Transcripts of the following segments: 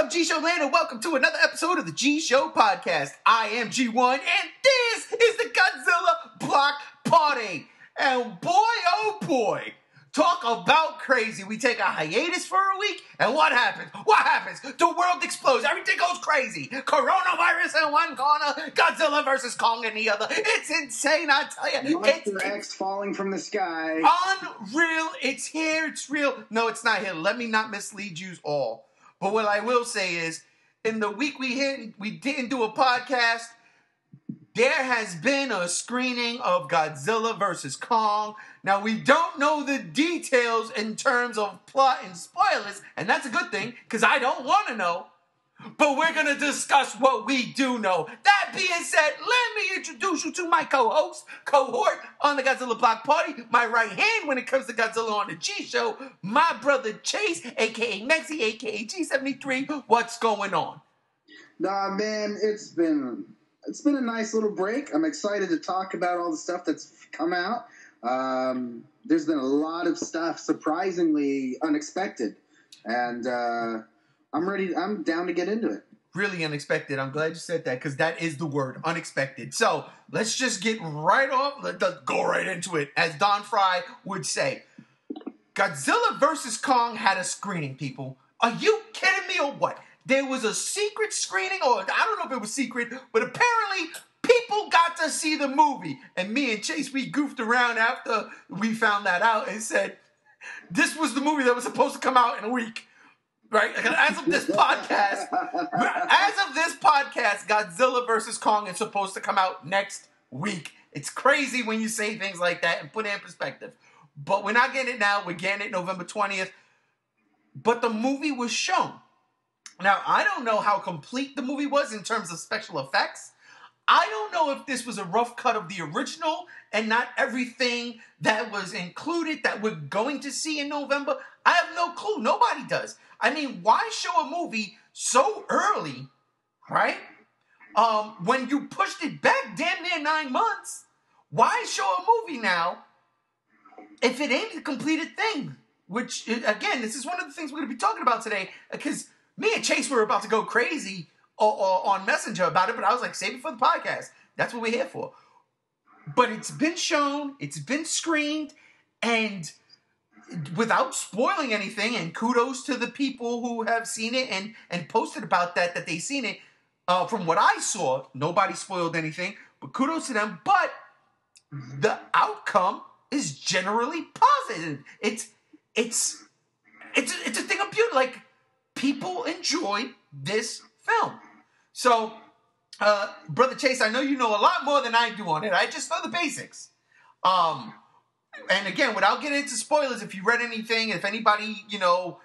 up, G Show Land, and welcome to another episode of the G Show Podcast. I am G1, and this is the Godzilla Block Party. And boy, oh boy, talk about crazy. We take a hiatus for a week, and what happens? What happens? The world explodes. Everything goes crazy. Coronavirus in one corner, Godzilla versus Kong in the other. It's insane, I tell you. Monster X falling from the sky. Unreal. It's here. It's real. No, it's not here. Let me not mislead you all. But what I will say is, in the week we didn't do a podcast, there has been a screening of Godzilla vs. Kong. Now, we don't know the details in terms of plot and spoilers, and that's a good thing, because I don't want to know. But we're going to discuss what we do know. That being said, let me introduce you to my cohort on the Godzilla Block Party. My right hand when it comes to Godzilla on the G Show, my brother Chase, a.k.a. Mexi, a.k.a. G73. What's going on? Nah, man, it's been a nice little break. I'm excited to talk about all the stuff that's come out. There's been a lot of stuff surprisingly unexpected, and I'm down to get into it. Really unexpected. I'm glad you said that, because that is the word, unexpected. So let's just get right off. Let's go right into it, as Don Fry would say. Godzilla vs. Kong had a screening, people. Are you kidding me or what? There was a secret screening, or I don't know if it was secret, but apparently people got to see the movie. And me and Chase, we goofed around after we found that out and said, this was the movie that was supposed to come out in a week. Right? As of this podcast, Godzilla vs. Kong is supposed to come out next week. It's crazy when you say things like that and put it in perspective. But we're not getting it now. We're getting it November 20th. But the movie was shown. Now, I don't know how complete the movie was in terms of special effects. I don't know if this was a rough cut of the original and not everything that was included that we're going to see in November. I have no clue. Nobody does. I mean, why show a movie so early, right? When you pushed it back damn near 9 months, why show a movie now if it ain't a completed thing? Which, again, this is one of the things we're going to be talking about today, because me and Chase were about to go crazy on Messenger about it, but I was like, save it for the podcast. That's what we're here for. But it's been shown, it's been screened, and without spoiling anything, and kudos to the people who have seen it and posted about that they've seen it. From what I saw, nobody spoiled anything, but kudos to them. But the outcome is generally positive. It's a thing of beauty. Like, people enjoy this film. So, Brother Chase, I know you know a lot more than I do on it. I just know the basics. And again, without getting into spoilers, if you read anything, if anybody,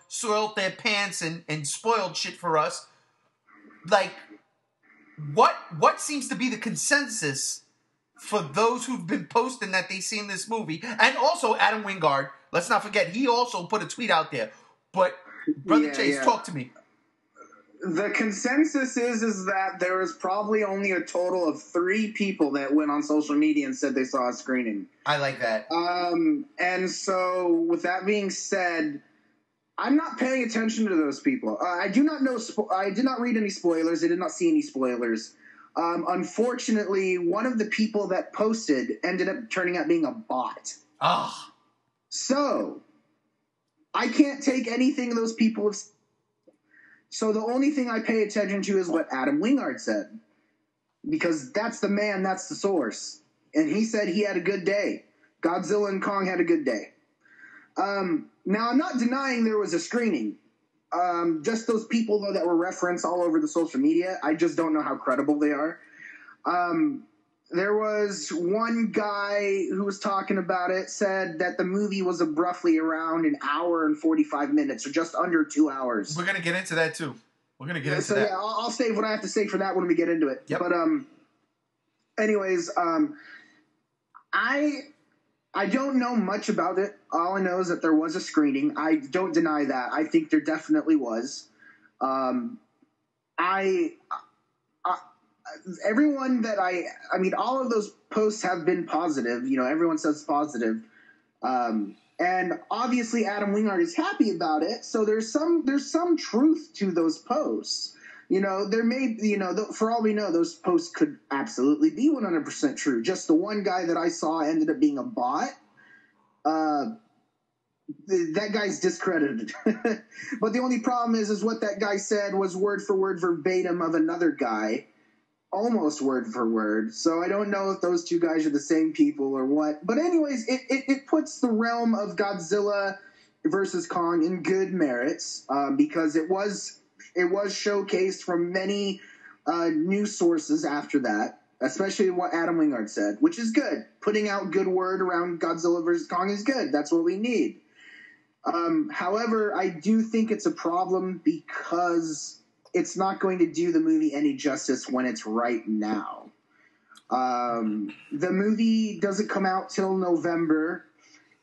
soiled their pants and spoiled shit for us, like, what seems to be the consensus for those who've been posting that they've seen this movie? And also Adam Wingard, let's not forget, he also put a tweet out there. But, Brother Chase, talk to me. The consensus is that there was probably only a total of 3 people that went on social media and said they saw a screening. I like that. And so, with that being said, I'm not paying attention to those people. I do not know. I did not read any spoilers. I did not see any spoilers. Unfortunately, one of the people that posted ended up turning out being a bot. Ah. So, I can't take anything those people have. So the only thing I pay attention to is what Adam Wingard said. Because that's the man, that's the source. And he said he had a good day. Godzilla and Kong had a good day. Now, I'm not denying there was a screening. Just those people, though, that were referenced all over the social media, I just don't know how credible they are. There was one guy who was talking about it, said that the movie was roughly around an hour and 45 minutes, or just under 2 hours. We're going to get into that, too. We're going to get into that. So, yeah, I'll save what I have to say for that when we get into it. Yep. But, anyways, I don't know much about it. All I know is that there was a screening. I don't deny that. I think there definitely was. Everyone that I mean, all of those posts have been positive. Everyone says positive. And And obviously Adam Wingard is happy about it, so there's some truth to those posts. There may, for all we know, those posts could absolutely be 100% true. Just the one guy that I saw ended up being a bot. That guy's discredited. But the only problem is what that guy said was word for word verbatim of another guy. Almost word for word. So I don't know if those two guys are the same people or what. But anyways, it puts the realm of Godzilla versus Kong in good merits because it was showcased from many news sources after that, especially what Adam Wingard said, which is good. Putting out good word around Godzilla versus Kong is good. That's what we need. However, I do think it's a problem because it's not going to do the movie any justice when it's right now. The movie doesn't come out till November.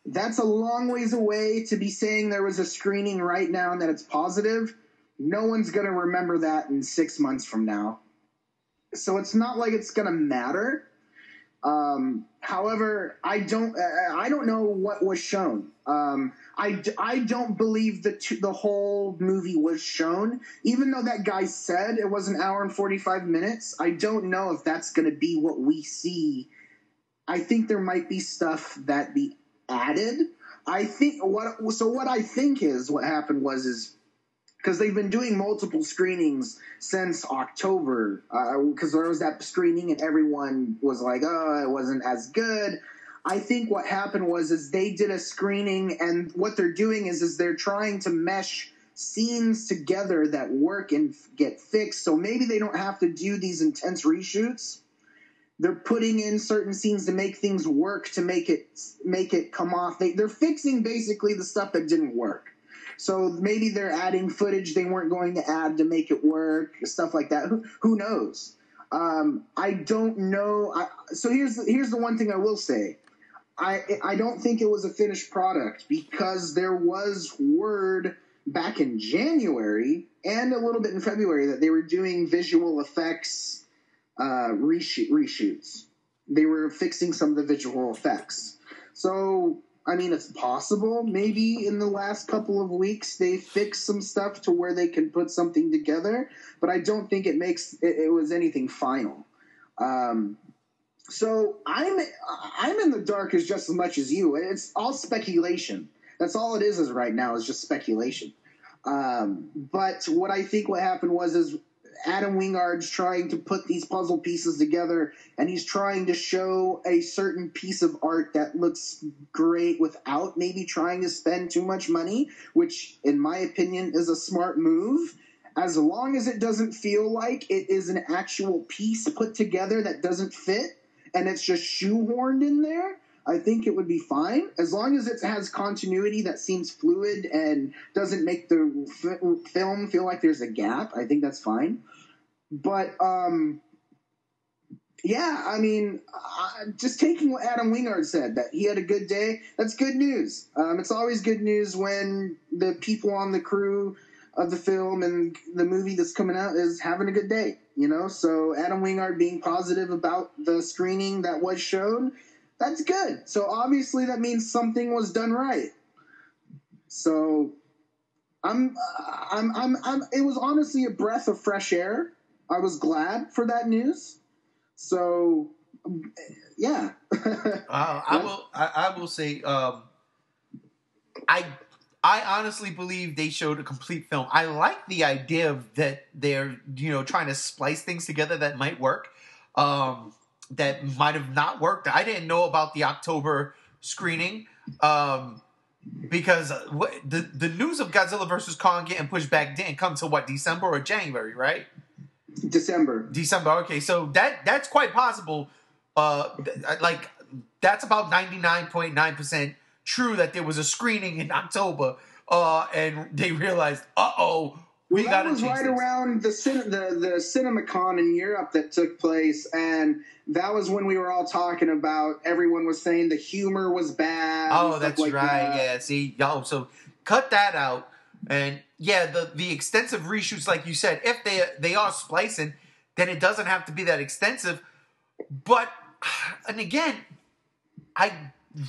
That's a long ways away to be saying there was a screening right now and that it's positive. No one's going to remember that in 6 months from now. So it's not like it's going to matter. However, I don't know what was shown. I don't believe the whole movie was shown, even though that guy said it was an hour and 45 minutes. I don't know if that's going to be what we see. I think there might be stuff that be added. I think what I think is what happened was because they've been doing multiple screenings since October, because there was that screening and everyone was like, oh, it wasn't as good. I think what happened was they did a screening, and what they're doing is they're trying to mesh scenes together that work and get fixed, so maybe they don't have to do these intense reshoots. They're putting in certain scenes to make things work, to make it come off. They're fixing basically the stuff that didn't work. So maybe they're adding footage they weren't going to add to make it work, stuff like that. Who knows? I don't know. So here's the one thing I will say. I don't think it was a finished product because there was word back in January and a little bit in February that they were doing visual effects reshoots. They were fixing some of the visual effects. So I mean, it's possible maybe in the last couple of weeks they fixed some stuff to where they can put something together, but I don't think it was anything final. So I'm in the dark just as much as you. It's all speculation. That's all it is right now is just speculation. But what I think what happened was Adam Wingard's trying to put these puzzle pieces together, and he's trying to show a certain piece of art that looks great without maybe trying to spend too much money, which, in my opinion, is a smart move. As long as it doesn't feel like it is an actual piece put together that doesn't fit, and it's just shoehorned in there, I think it would be fine. As long as it has continuity that seems fluid and doesn't make the film feel like there's a gap, I think that's fine. But, yeah, I mean, just taking what Adam Wingard said, that he had a good day, that's good news. It's always good news when the people on the crew of the film and the movie that's coming out is having a good day, So Adam Wingard being positive about the screening that was shown, that's good. So obviously that means something was done right. So it was honestly a breath of fresh air. I was glad for that news. So yeah. I will say I honestly believe they showed a complete film. I like the idea of that they're trying to splice things together that might work. That might have not worked. I didn't know about the October screening because the news of Godzilla vs. Kong getting pushed back didn't come till December or January, right? December. Okay, so that's quite possible. That's about 99.9% true that there was a screening in October, and they realized, we got to change right this. Around the CinemaCon in Europe that took place, and that was when we were all talking about. Everyone was saying the humor was bad. Oh, that's right. That. Yeah, see, so cut that out, and yeah, the extensive reshoots, like you said, if they are splicing, then it doesn't have to be that extensive. But and again, I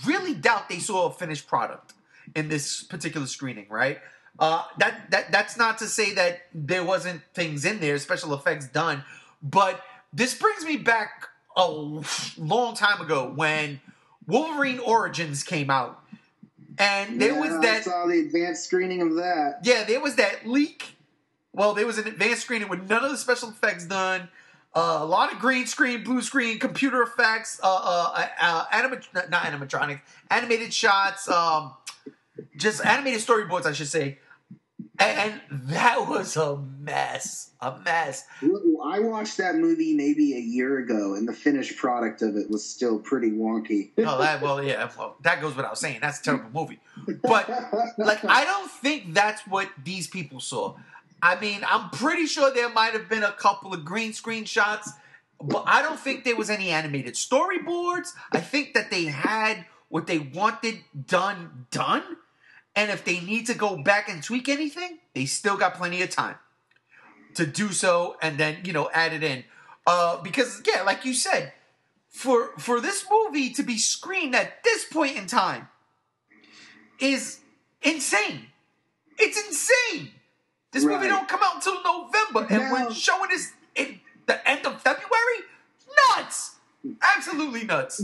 really doubt they saw a finished product. in this particular screening, right? That's not to say that there wasn't things in there, special effects done, but this brings me back a long time ago when Wolverine Origins came out, and there was that. I saw the advanced screening of that. Yeah, there was that leak. Well, there was an advanced screening with none of the special effects done. A lot of green screen, blue screen, computer effects, animated shots, just animated storyboards, I should say. And that was a mess. A mess. I watched that movie maybe a year ago, and the finished product of it was still pretty wonky. That goes without saying. That's a terrible movie. But, like, I don't think that's what these people saw. I mean, I'm pretty sure there might have been a couple of green screen shots, but I don't think there was any animated storyboards. I think that they had what they wanted done. And if they need to go back and tweak anything, they still got plenty of time to do so and then, add it in. Because, yeah, like you said, for this movie to be screened at this point in time is insane. It's insane. This movie don't come out until November, and we're showing this in the end of February? Nuts! Absolutely nuts.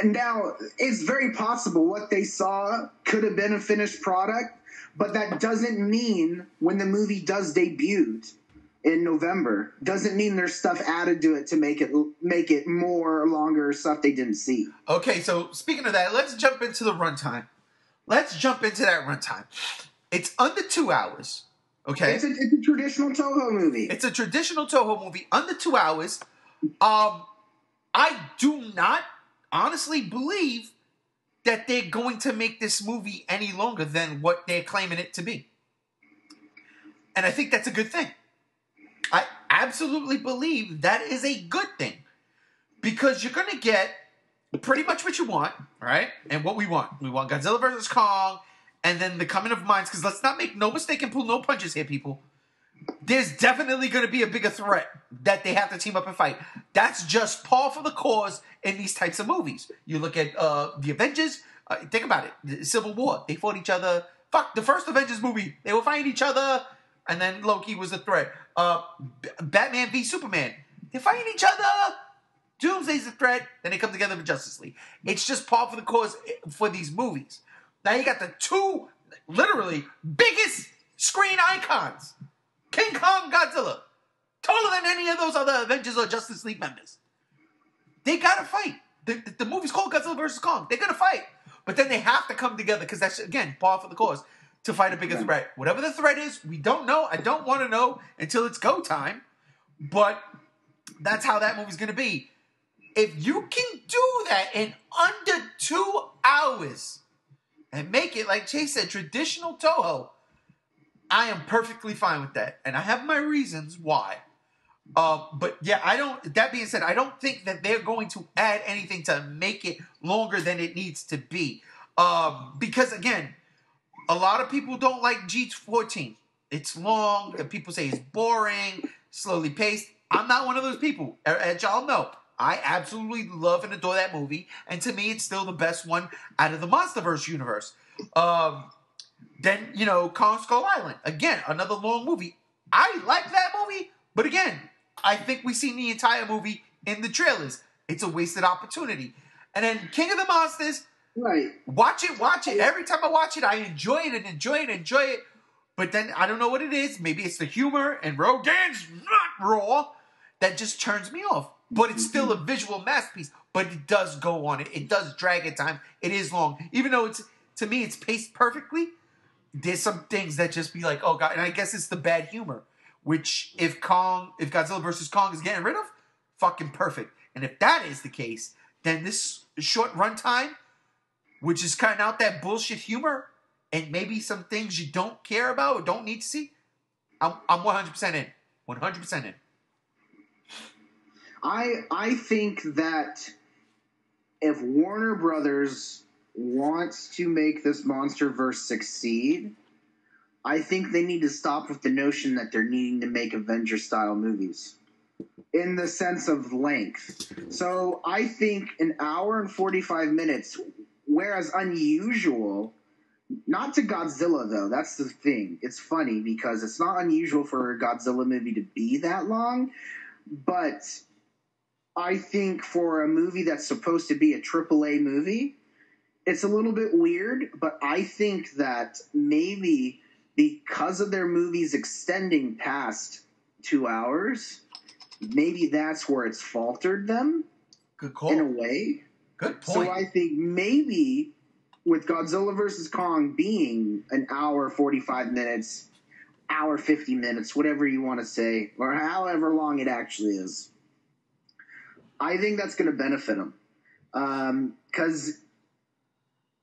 And now, it's very possible what they saw could have been a finished product, but that doesn't mean when the movie does debut in November, doesn't mean there's stuff added to it to make it more longer stuff they didn't see. Okay, so speaking of that, let's jump into the runtime. Let's jump into that runtime. It's under 2 hours, okay? It's a traditional Toho movie. It's a traditional Toho movie, under 2 hours. I do not honestly believe that they're going to make this movie any longer than what they're claiming it to be. And I think that's a good thing. I absolutely believe that is a good thing. Because you're going to get pretty much what you want, right? And what we want. We want Godzilla vs. Kong, and then the coming of minds, because let's not make no mistake and pull no punches here, people. There's definitely going to be a bigger threat that they have to team up and fight. That's just par for the course in these types of movies. You look at the Avengers, think about it. The Civil War, they fought each other. Fuck, the first Avengers movie, they were fighting each other, and then Loki was the threat. Batman v Superman, they're fighting each other. Doomsday's a threat, then they come together with Justice League. It's just par for the course for these movies. Now you got the two, literally, biggest screen icons. King Kong, Godzilla. Taller than any of those other Avengers or Justice League members. They gotta fight. The movie's called Godzilla vs. Kong. They're gonna fight. But then they have to come together, because that's, again, par for the course, to fight a bigger threat. Whatever the threat is, we don't know. I don't want to know until it's go time. But that's how that movie's gonna be. If you can do that in under 2 hours and make it, like Chase said, traditional Toho, I am perfectly fine with that. And I have my reasons why. But yeah, that being said, I don't think that they're going to add anything to make it longer than it needs to be. Because again, a lot of people don't like G14. It's long, and people say it's boring, slowly paced. I'm not one of those people. As y'all know, I absolutely love and adore that movie, and to me, it's still the best one out of the MonsterVerse universe. Then, Kong Skull Island. Again, another long movie. I like that movie, but again, I think we've seen the entire movie in the trailers. It's a wasted opportunity. And then King of the Monsters, right? Watch it. Every time I watch it, I enjoy it. But then, I don't know what it is. Maybe it's the humor and Rogan's not raw that just turns me off. But it's still a visual masterpiece. But it does go on. It does drag at time. It is long. Even though to me, it's paced perfectly, there's some things that just be like, oh God. And I guess it's the bad humor. Which, if Godzilla vs. Kong is getting rid of, fucking perfect. And if that is the case, then this short runtime, which is cutting out that bullshit humor, and maybe some things you don't care about or don't need to see, I'm 100% in. 100% in. I think that if Warner Brothers wants to make this MonsterVerse succeed, I think they need to stop with the notion that they're needing to make Avenger-style movies in the sense of length. So I think an hour and 45 minutes, whereas unusual Not to Godzilla, though. That's the thing. It's funny because it's not unusual for a Godzilla movie to be that long, but I think for a movie that's supposed to be a AAA movie, it's a little bit weird, but I think that maybe because of their movies extending past 2 hours, maybe that's where it's faltered them. Good call. In a way. Good point. So I think maybe with Godzilla vs. Kong being an hour 45 minutes, hour 50 minutes, whatever you want to say, or however long it actually is, I think that's going to benefit them. Because,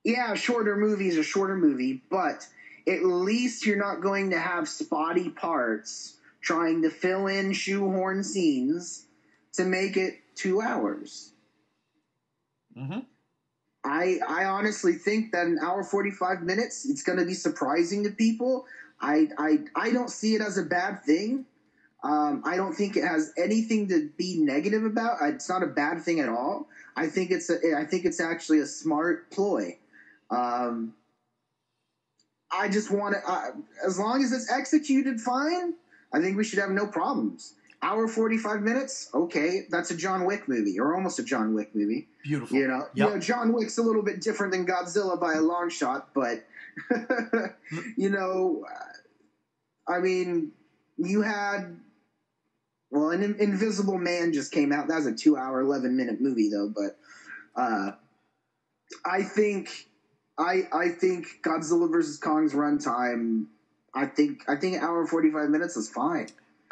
yeah, a shorter movie is a shorter movie, but at least you're not going to have spotty parts trying to fill in shoehorn scenes to make it 2 hours. Mm-hmm. I honestly think that an hour 45 minutes, it's going to be surprising to people. I don't see it as a bad thing. I don't think it has anything to be negative about. It's not a bad thing at all. I think it's actually a smart ploy. I just want to, as long as it's executed fine, I think we should have no problems. Hour 45 minutes, okay, that's a John Wick movie, or almost a John Wick movie. Beautiful. John Wick's a little bit different than Godzilla by a long shot, but I mean, you had an Invisible Man just came out. That was a 2 hour, 11-minute movie, though. But I think Godzilla vs. Kong's runtime. I think an hour 45 minutes is fine.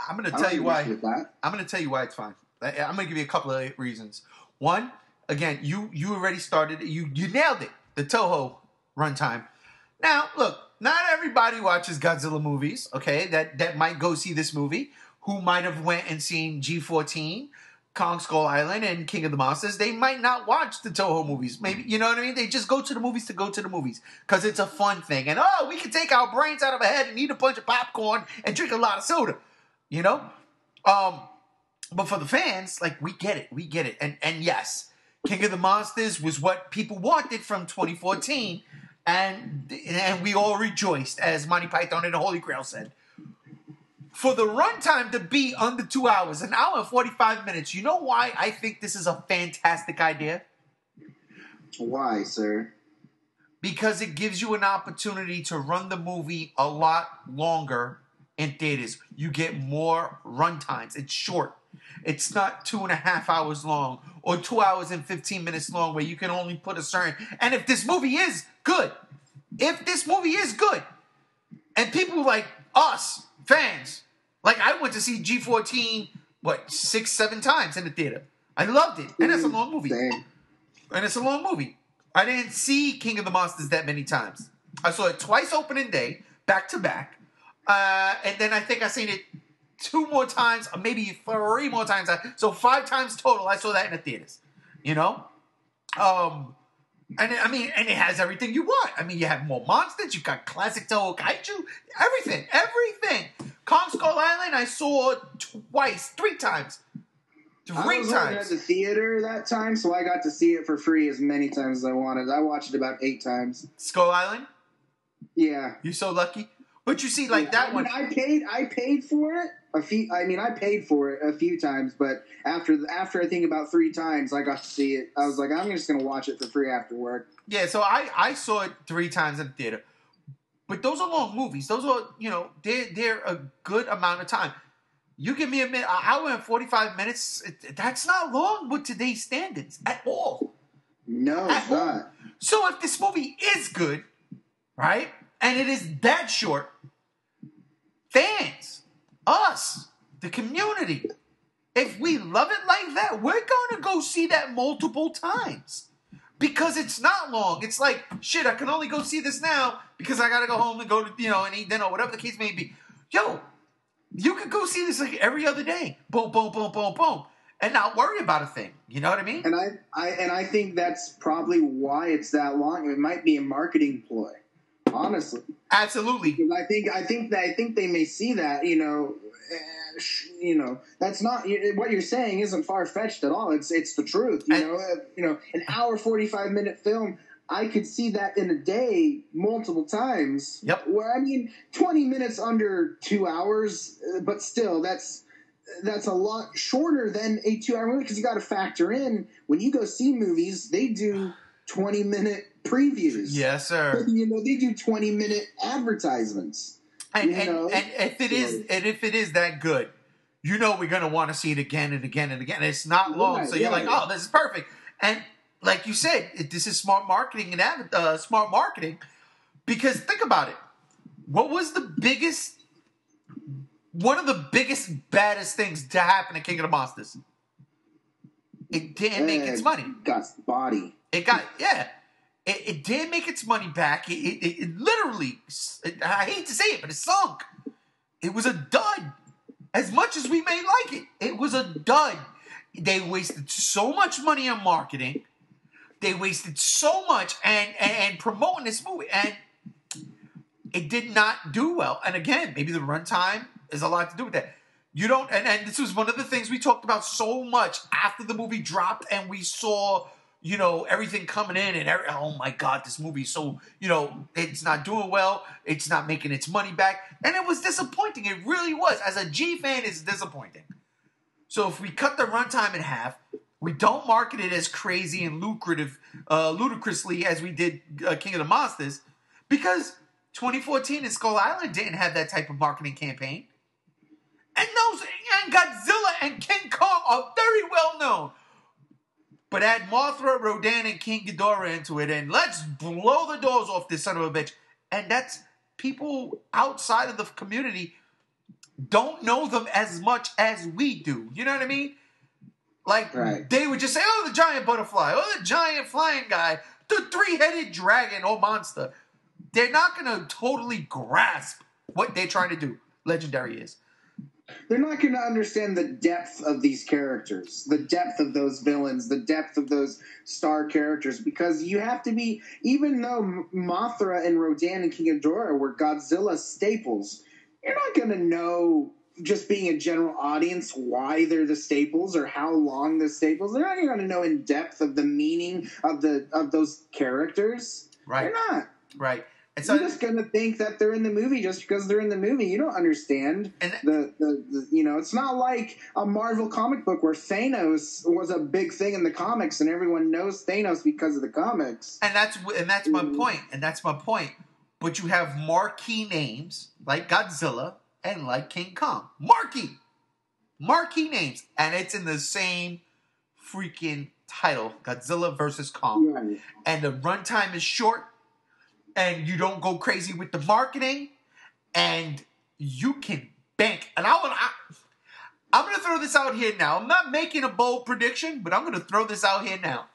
I'm going to tell you why. I'm going to tell you why it's fine. I'm going to give you a couple of reasons. One, again, you already started. You nailed it. The Toho runtime. Now, look, not everybody watches Godzilla movies. Okay, that might go see this movie. Who might have went and seen G14, Kong Skull Island, and King of the Monsters. They might not watch the Toho movies. Maybe, you know what I mean? They just go to the movies to go to the movies because it's a fun thing. And, we can take our brains out of our head and eat a bunch of popcorn and drink a lot of soda. You know? But for the fans, like, we get it. And yes, King of the Monsters was what people wanted from 2014. And we all rejoiced, as Monty Python and the Holy Grail said. For the runtime to be under 2 hours, an hour and 45 minutes, you know why I think this is a fantastic idea? Why, sir? Because it gives you an opportunity to run the movie a lot longer in theaters. You get more runtimes. It's short. It's not 2.5 hours long or 2 hours and 15 minutes long where you can only put a certain... And if this movie is good, and people like us, fans, like I went to see G14, 6-7 times in the theater. I loved it. And it's a long movie. Same. And it's a long movie. I didn't see King of the Monsters that many times. I saw it twice opening day, back to back. And then I think I seen it 2 more times, or maybe 3 more times. So 5 times total, I saw that in the theaters. You know? And it has everything you want. I mean, you have more monsters. You got classic Toho Kaiju. Everything. Kong Skull Island, I saw 3 times. I was only at the theater that time, so I got to see it for free as many times as I wanted. I watched it about 8 times. Skull Island? Yeah. You're so lucky. But you see, that one. I paid for it I paid for it a few times, but after I think about 3 times, I got to see it. I was like, I'm just gonna watch it for free after work. Yeah, so I saw it 3 times in the theater. But those are long movies. Those are, they're a good amount of time. You give me an hour and 45 minutes. That's not long with today's standards at all. No, it's not. So if this movie is good, right, and it is that short, fans, us, the community, if we love it like that, we're going to go see that multiple times. Because it's not long. It's like, shit, I can only go see this now because I got to go home and go to, and eat dinner, whatever the case may be. Yo, you could go see this like every other day. Boom, boom, boom, boom, boom. And not worry about a thing. You know what I mean? And I think that's probably why it's that long. It might be a marketing ploy. Honestly. Absolutely. Because I think they may see that, that's not what you're saying isn't far fetched at all. It's the truth. An hour 45-minute film. I could see that in a day multiple times. Yep. Where, I mean, 20 minutes under 2 hours, but still, that's a lot shorter than a 2-hour movie because you got to factor in when you go see movies, they do 20-minute previews. Yes, sir. You know, they do 20-minute advertisements. And if it is that good, you know we're gonna want to see it again and again and again. It's not long, Right, so you're like, oh, this is perfect. And like you said, this is smart marketing and smart marketing, because think about it. What was one of the biggest, baddest things to happen to King of the Monsters? It didn't make its money. Got body. It didn't make its money back. It literally, I hate to say it, but it sunk. It was a dud. As much as we may like it, it was a dud. They wasted so much money on marketing. They wasted so much and promoting this movie, and it did not do well. And again, maybe the runtime is a lot to do with that. You don't, and this was one of the things we talked about so much after the movie dropped, and we saw, you know, everything coming in, and oh my God, this movie, so, you know, it's not doing well, it's not making its money back, and it was disappointing. It really was. As a G fan, it's disappointing. So if we cut the runtime in half, we don't market it as crazy and ludicrously as we did King of the Monsters, because 2014 and Skull Island didn't have that type of marketing campaign. And Godzilla and King Kong are very well known. But add Mothra, Rodan, and King Ghidorah into it, and let's blow the doors off this son of a bitch. And that's, people outside of the community don't know them as much as we do. You know what I mean? Like, right. They would just say, oh, the giant butterfly, oh, the giant flying guy, the three-headed dragon or monster. They're not going to totally grasp what they're trying to do. Legendary is. They're not going to understand the depth of these characters, the depth of those villains, the depth of those star characters, because you have to be, even though Mothra and Rodan and King Ghidorah were Godzilla staples, you're not going to know, just being a general audience, why they're the staples or how long the staples. They're not going to know in depth of the meaning of those characters. Right. They're not. Right. And so, you're just going to think that they're in the movie just because they're in the movie. You don't understand the you know, it's not like a Marvel comic book where Thanos was a big thing in the comics and everyone knows Thanos because of the comics. And that's my point. And that's my point. But you have marquee names like Godzilla and like King Kong. Marquee names. And it's in the same freaking title, Godzilla versus Kong. Right. And the runtime is short. And you don't go crazy with the marketing, and you can bank. And I'm going to throw this out here now. I'm not making a bold prediction, but I'm going to throw this out here now.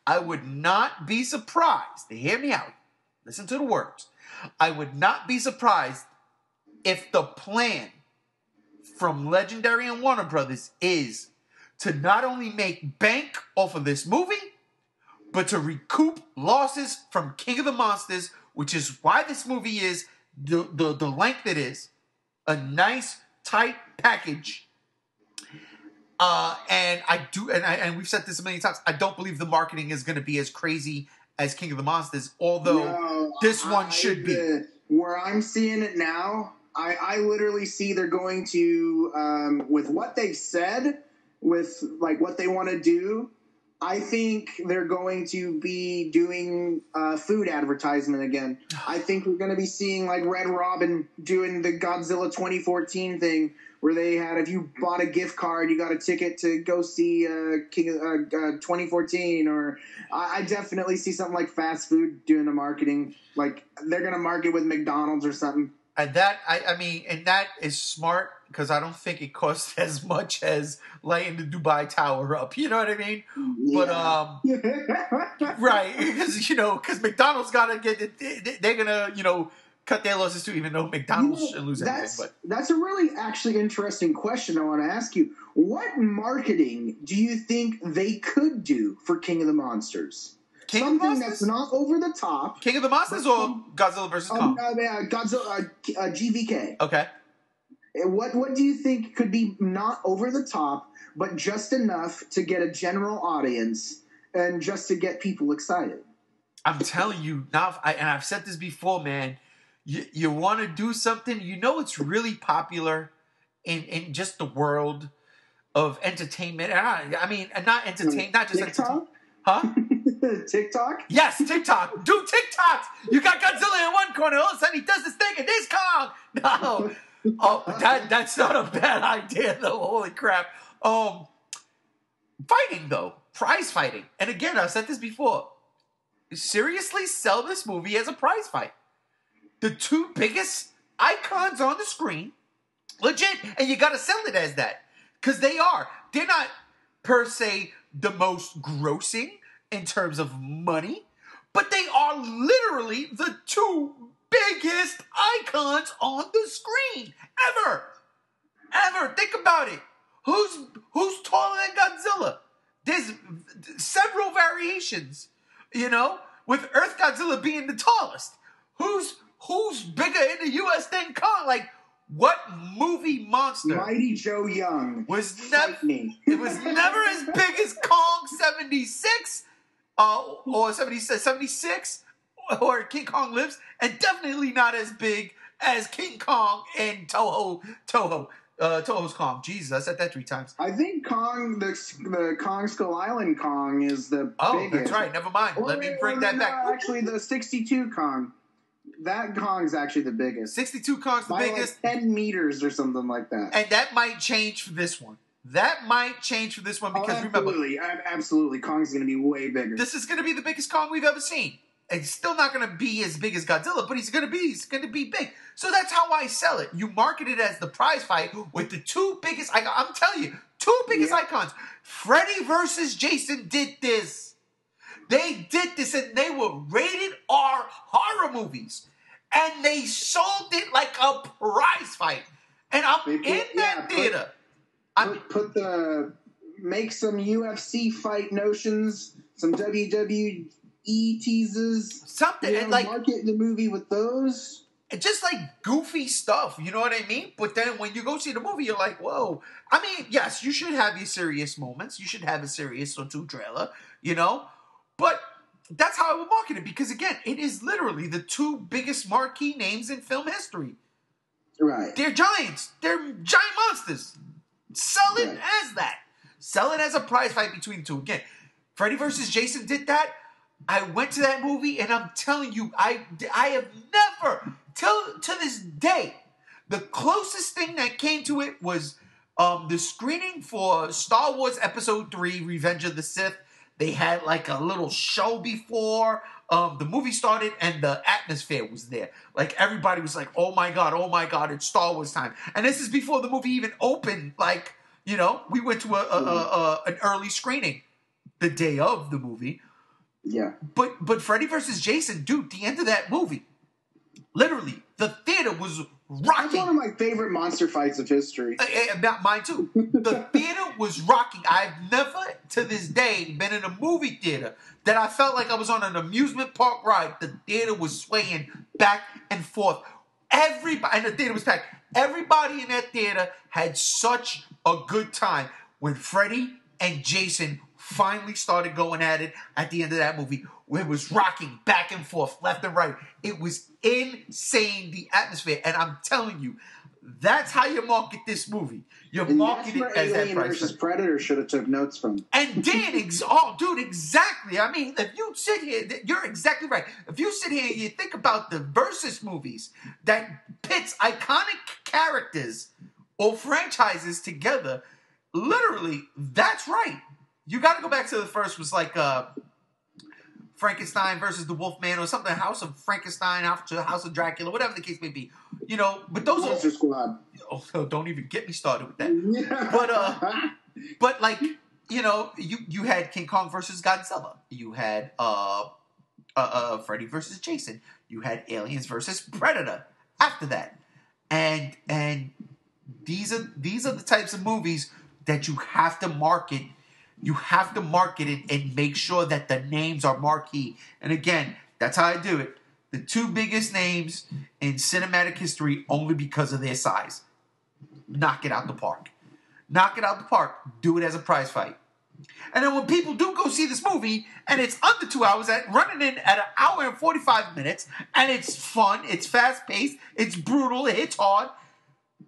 I would not be surprised, to hear me out, listen to the words. I would not be surprised if the plan from Legendary and Warner Brothers is to not only make bank off of this movie, but to recoup losses from King of the Monsters, which is why this movie is the length it is. A nice, tight package. And we've said this a million times, I don't believe the marketing is going to be as crazy as King of the Monsters, although this one should be. Where I'm seeing it now, I literally see they're going to, with what they've said, with like what they want to do, I think they're going to be doing food advertisement again. I think we're going to be seeing like Red Robin doing the Godzilla 2014 thing where they had, if you bought a gift card, you got a ticket to go see King 2014. Or I definitely see something like fast food doing the marketing. Like they're going to market with McDonald's or something. And that, and that is smart, because I don't think it costs as much as lighting the Dubai Tower up. You know what I mean? Yeah. But, right. Because McDonald's got to get, they're going to, cut their losses too, even though McDonald's should lose anything. But that's a really actually interesting question I want to ask you. What marketing do you think they could do for King of the Monsters? Something that's not over the top. King of the Monsters or Godzilla vs. Kong? Godzilla, GvK. Okay. What do you think could be not over the top, but just enough to get a general audience and just to get people excited? I'm telling you now, and I've said this before, man. You want to do something, it's really popular in just the world of entertainment. And I mean, and not entertainment, not just entertainment. Huh? TikTok? Yes, TikTok. Do TikToks. You got Godzilla in one corner, all of a sudden he does this thing and this Kong. No. Oh, that's not a bad idea though. Holy crap. Fighting though. Prize fighting. And again, I've said this before. Seriously sell this movie as a prize fight. The two biggest icons on the screen, legit, and you gotta sell it as that. Because they are. They're not, per se, the most grossing in terms of money, but they are literally the two biggest icons on the screen ever. Ever. Think about it. Who's taller than Godzilla? There's several variations, with Earth Godzilla being the tallest. Who's bigger in the U.S. than Kong? Like, what movie monster? Mighty Joe Young was never. It was never as big as Kong 76, or 76, or King Kong Lives, and definitely not as big as King Kong and Toho's Kong. Jesus, I said that 3 times. I think Kong, the Kong Skull Island Kong, is the biggest. That's right. Never mind. Let me bring that back. Actually, the 62 Kong. That Kong's actually the biggest. 62 Kong's the biggest. Like 10 meters or something like that. And that might change for this one. Because absolutely. Remember... Absolutely. Kong's going to be way bigger. This is going to be the biggest Kong we've ever seen. It's still not going to be as big as Godzilla, but he's going to be big. So that's how I sell it. You market it as the prize fight with the two biggest... I'm telling you, two biggest icons. Freddy versus Jason did this. They did this, and they were rated R horror movies. And they sold it like a prize fight. And I'm in that theater. Make some UFC fight notions, some WWE teases. Something. And market the movie with those. Just like goofy stuff, you know what I mean? But then when you go see the movie, you're like, whoa. I mean, yes, you should have your serious moments. You should have a serious or two trailer, But that's how I would market it, because again, it is literally the two biggest marquee names in film history. Right. They're giants. They're giant monsters. Sell it as that. Sell it as a prize fight between the two. Again, Freddy versus Jason did that. I went to that movie, and I'm telling you, I have never, to this day, the closest thing that came to it was the screening for Star Wars Episode 3, Revenge of the Sith. They had like a little show before the movie started, and the atmosphere was there. Like, everybody was like, oh my God, it's Star Wars time. And this is before the movie even opened. Like, we went to an early screening the day of the movie. Yeah. But Freddy versus Jason, dude, the end of that movie, literally, the theater was rocking. That's one of my favorite monster fights of history. Mine too. The theater was rocking. I've never, to this day, been in a movie theater that I felt like I was on an amusement park ride. The theater was swaying back and forth. Everybody, and the theater was packed. Everybody in that theater had such a good time when Freddy and Jason finally started going at it at the end of that movie, where it was rocking back and forth, left and right. It was insane, the atmosphere. And I'm telling you, that's how you market this movie. You market it as that price versus Predator should have took notes from. And then, dude, exactly. I mean, if you sit here, you're exactly right. If you sit here and you think about the versus movies that pits iconic characters or franchises together, literally, that's right. You got to go back to the first, was like Frankenstein versus the Wolfman or something, House of Frankenstein, House of Dracula, whatever the case may be. But those Monster Squad. Oh, don't even get me started with that. But like, you had King Kong versus Godzilla. You had Freddy versus Jason. You had Aliens versus Predator after that. And these are the types of movies that you have to market. You have to market it and make sure that the names are marquee. And again, that's how I do it. The two biggest names in cinematic history, only because of their size. Knock it out the park. Knock it out the park. Do it as a prize fight. And then when people do go see this movie, and it's under 2 hours, running in at 1 hour and 45 minutes, and it's fun, it's fast-paced, it's brutal, it hits hard,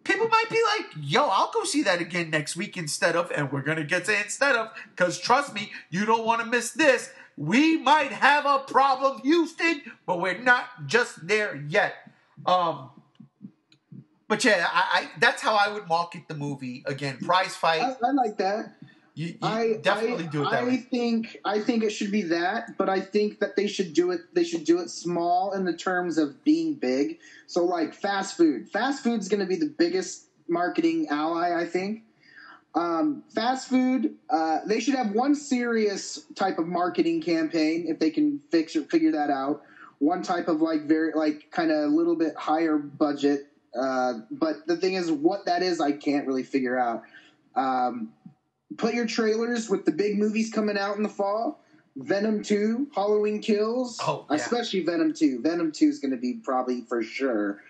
people might be like, yo, I'll go see that again next week instead of, and we're going to get to instead of, because trust me, you don't want to miss this. We might have a problem, Houston, but we're not just there yet. But yeah, I that's how I would market the movie. Again, prize fight. I like that. You definitely do it that way. I think it should be that, but I think that they should do it. They should do it small in the terms of being big. So like fast food. Fast food's going to be the biggest marketing ally, I think. Fast food. They should have one serious type of marketing campaign if they can figure that out. One type of kind of a little bit higher budget. But the thing is, what that is, I can't really figure out. Put your trailers with the big movies coming out in the fall. Venom 2, Halloween Kills. Oh, yeah. Especially Venom 2. Venom 2 is going to be probably for sure.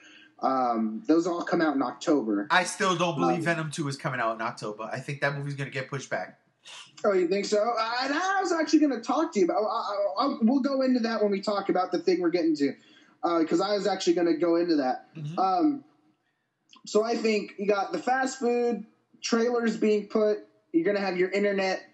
Those all come out in October. I still don't believe Venom 2 is coming out in October. I think that movie's going to get pushed back. Oh, you think so? And I was actually going to talk to you about. We'll go into that when we talk about the thing we're getting to, because I was actually going to go into that. Mm-hmm. So I think you got the fast food trailers being put. You're going to have your internet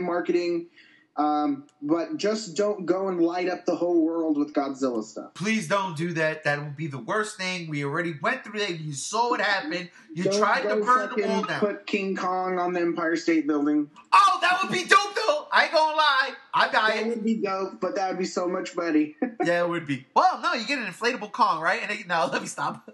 marketing, but just don't go and light up the whole world with Godzilla stuff. Please don't do that. That would be the worst thing. We already went through that. You saw what happened. You tried to burn the wall down. Put King Kong on the Empire State Building. Oh, that would be dope, though. I ain't gonna lie. I buy it. That would be dope, but that would be so much money. Yeah, it would be. Well, no, you get an inflatable Kong, right? No, let me stop.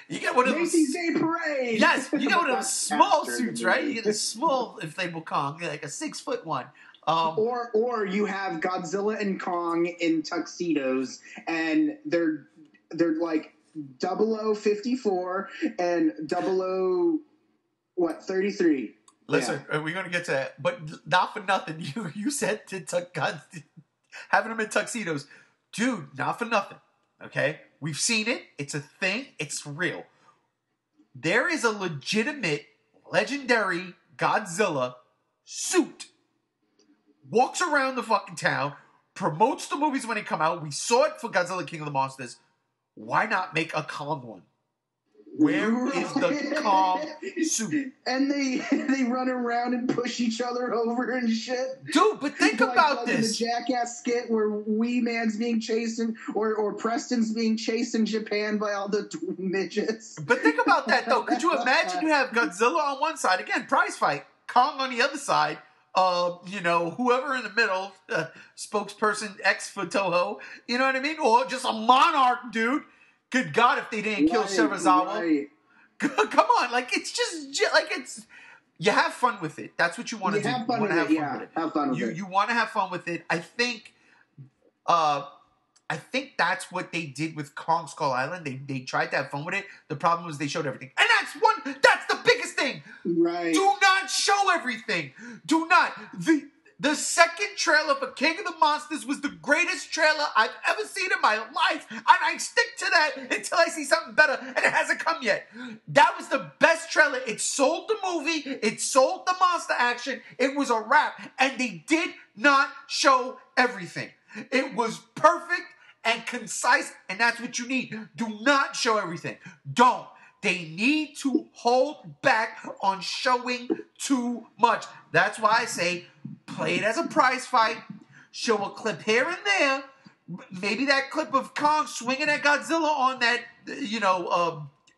You get one of those. Macy's Day Parade. Yes, you get one of those small suits, right? You get a small inflatable Kong, like a 6-foot one. Or you have Godzilla and Kong in tuxedos, and they're like 0054 and 33. Listen, we're gonna get to that, but not for nothing. You said having them in tuxedos, dude. Not for nothing. Okay, we've seen it. It's a thing. It's real. There is a legitimate, legendary Godzilla suit. Walks around the fucking town, promotes the movies when they come out. We saw it for Godzilla King of the Monsters. Why not make a Kong one? Where is the Kong suit? And they run around and push each other over and shit. Dude, but think about this. The Jackass skit where Wee Man's being chased or Preston's being chased in Japan by all the midgets. But think about that, though. Could you imagine you have Godzilla on one side, again, prize fight, Kong on the other side, whoever in the middle, spokesperson X for Toho, you know what I mean? Or just a Monarch, dude. Good God, if they didn't kill Serizawa. Right. Come on, it's... You have fun with it. That's what you want to do. Have fun with it. Have fun with it. You want to have fun with it. I think that's what they did with Kong Skull Island. They tried to have fun with it. The problem was they showed everything. And that's the biggest thing. Right. Do not show everything. Do not. The second trailer for King of the Monsters was the greatest trailer I've ever seen in my life. And I stick to that until I see something better. And it hasn't come yet. That was the best trailer. It sold the movie. It sold the monster action. It was a wrap. And they did not show everything. It was perfect and concise. And that's what you need. Do not show everything. Don't. They need to hold back on showing too much. That's why I say play it as a prize fight. Show a clip here and there. Maybe that clip of Kong swinging at Godzilla on that,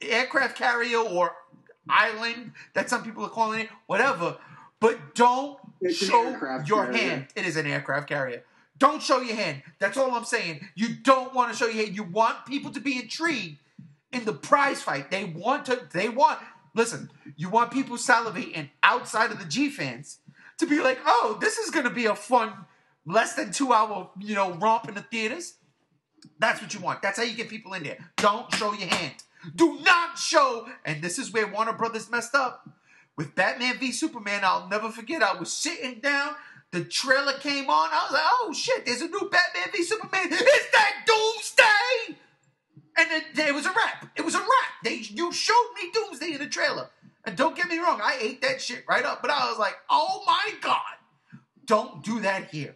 aircraft carrier or island that some people are calling it, whatever. But don't show your hand. It is an aircraft carrier. Don't show your hand. That's all I'm saying. You don't want to show your hand. You want people to be intrigued in the prize fight. Listen, you want people salivating outside of the G fans to be like, oh, this is going to be a fun, less than 2 hour, romp in the theaters. That's what you want. That's how you get people in there. Don't show your hand. Do not show, and this is where Warner Brothers messed up. With Batman v Superman, I'll never forget, I was sitting down, the trailer came on, I was like, oh shit, there's a new Batman v Superman. It's that Doomsday! And then it was a wrap. It was a wrap. You showed me Doomsday in the trailer. And don't get me wrong, I ate that shit right up. But I was like, oh my God, don't do that here.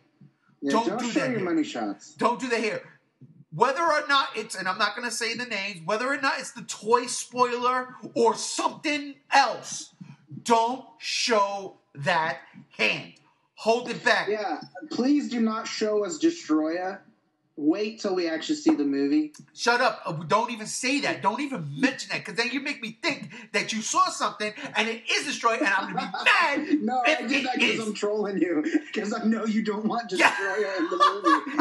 Yeah, don't show your money shots. Don't do that here. Whether or not it's, and I'm not going to say the names, whether or not it's the toy spoiler or something else, don't show that hand. Hold it back. Yeah, please do not show us Destroya. Wait till we actually see the movie. Shut up. Don't even say that. Don't even mention that, because then you make me think that you saw something and it is Destroya, and I'm going to be mad. No, I did that because I'm trolling you, because I know you don't want Destroya in the movie.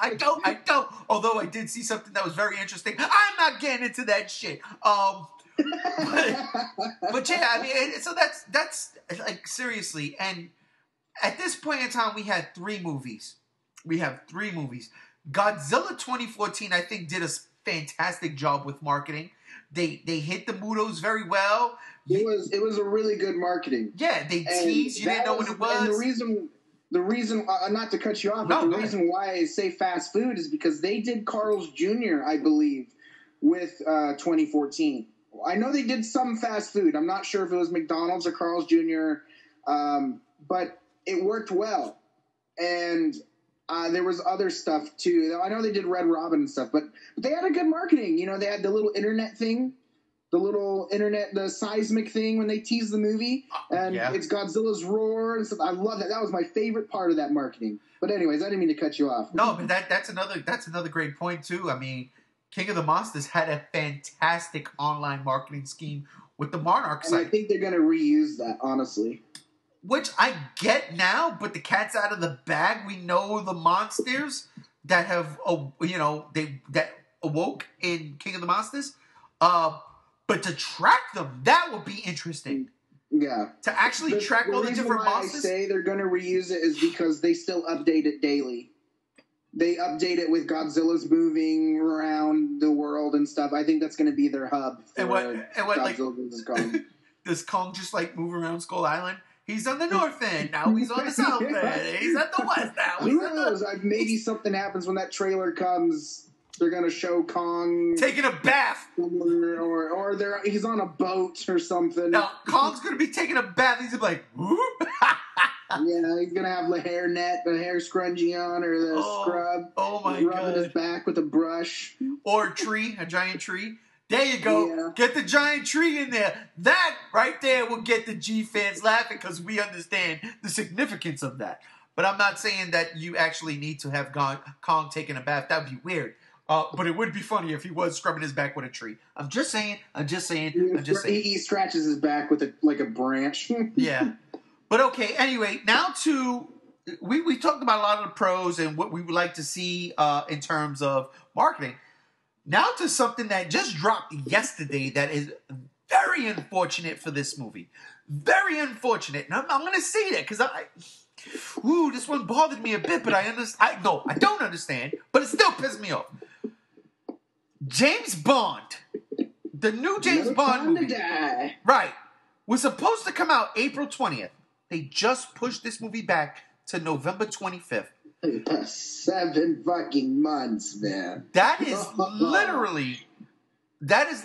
I don't. Although I did see something that was very interesting. I'm not getting into that shit. But yeah, I mean, so that's like, seriously. And at this point in time, we had 3 movies. We have 3 movies. Godzilla 2014, I think, did a fantastic job with marketing. They hit the Mudos very well. It was a really good marketing. Yeah, they teased. You didn't know what it was. And the reason, not to cut you off, but the reason why I say fast food is because they did Carl's Jr., I believe, with 2014. I know they did some fast food. I'm not sure if it was McDonald's or Carl's Jr., but it worked well. And there was other stuff, too. I know they did Red Robin and stuff, but they had a good marketing. You know, they had the little internet thing, the seismic thing when they teased the movie, and it's Godzilla's roar and stuff. I love that. That was my favorite part of that marketing. But anyways, I didn't mean to cut you off. No, but that's another great point, too. I mean, King of the Monsters had a fantastic online marketing scheme with the Monarch site. And I think they're going to reuse that, honestly. Which I get now, but the cat's out of the bag. We know the monsters that have, that awoke in King of the Monsters. But to track them, that would be interesting. Yeah. To actually track all the different monsters. The reason why I say they're going to reuse it is because they still update it daily. They update it with Godzilla's moving around the world and stuff. I think that's going to be their hub for Godzilla vs. Kong. Does Kong just like move around Skull Island? He's on the north end. Now he's on the south end. He's at the west now. Who knows? Maybe something happens when that trailer comes. They're going to show Kong taking a bath. Or he's on a boat or something. No, Kong's going to be taking a bath. He's going to be like, whoop. Yeah, he's going to have the hair scrunchie on, or the scrub. Oh, my God. Rubbing his back with a brush. Or a giant tree. There you go. Yeah. Get the giant tree in there. That right there will get the G fans laughing, because we understand the significance of that. But I'm not saying that you actually need to have Kong taking a bath. That would be weird. But it would be funny if he was scrubbing his back with a tree. I'm just saying. He scratches his back with a branch. Yeah. But okay, anyway, now we talked about a lot of the pros and what we would like to see in terms of marketing. Now to something that just dropped yesterday that is very unfortunate for this movie. Very unfortunate. And I'm going to say that because this one bothered me a bit, but I don't understand, but it still pissed me off. James Bond, the new James Bond movie, right, was supposed to come out April 20th. They just pushed this movie back to November 25th. 7 fucking months, man. That is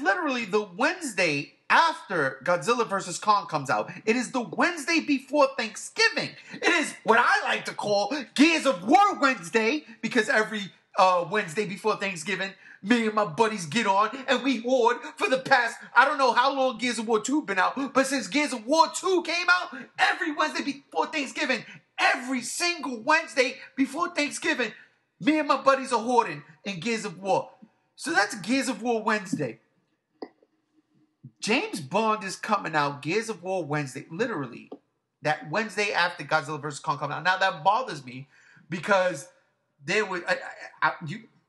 literally the Wednesday after Godzilla vs. Kong comes out. It is the Wednesday before Thanksgiving. It is what I like to call Gears of War Wednesday, because every Wednesday before Thanksgiving, me and my buddies get on and we hoard for the past, I don't know how long Gears of War 2 been out, but since Gears of War 2 came out, every Wednesday before Thanksgiving, every single Wednesday before Thanksgiving, me and my buddies are hoarding in Gears of War. So that's Gears of War Wednesday. James Bond is coming out Gears of War Wednesday, literally that Wednesday after Godzilla vs. Kong comes out. Now that bothers me because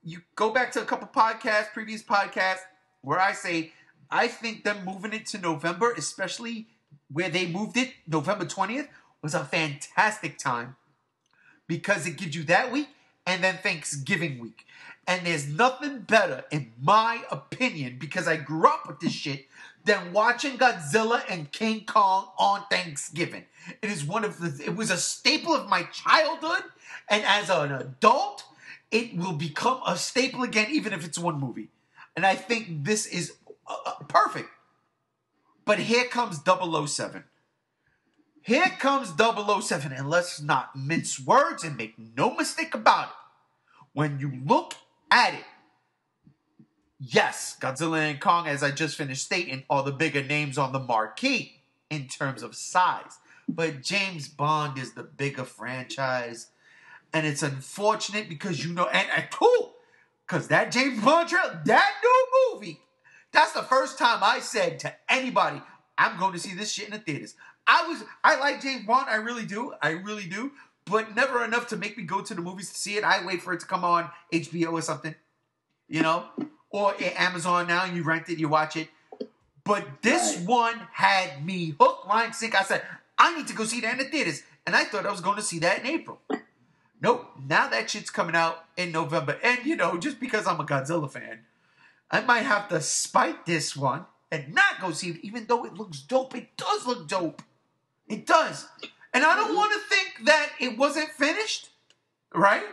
you go back to a couple previous podcasts, where I say I think them moving it to November, especially where they moved it November 20th, was a fantastic time, because it gives you that week and then Thanksgiving week. And there's nothing better, in my opinion, because I grew up with this shit, than watching Godzilla and King Kong on Thanksgiving. It was a staple of my childhood, and as an adult, it will become a staple again, even if it's one movie. And I think this is perfect. But here comes 007. Here comes 007, and let's not mince words and make no mistake about it. When you look at it, yes, Godzilla and Kong, as I just finished stating, are the bigger names on the marquee in terms of size. But James Bond is the bigger franchise. And it's unfortunate because, you know, and cool, because that James Bond trailer, that new movie, that's the first time I said to anybody, I'm going to see this shit in the theaters. I like James Bond, I really do, but never enough to make me go to the movies to see it. I wait for it to come on HBO or something, you know, or Amazon now, you rent it, you watch it. But this one had me hook, line, sinker. I said, I need to go see that in the theaters. And I thought I was going to see that in April. Nope, now that shit's coming out in November. And, you know, just because I'm a Godzilla fan, I might have to spite this one and not go see it, even though it looks dope. It does look dope. It does. And I don't want to think that it wasn't finished, right?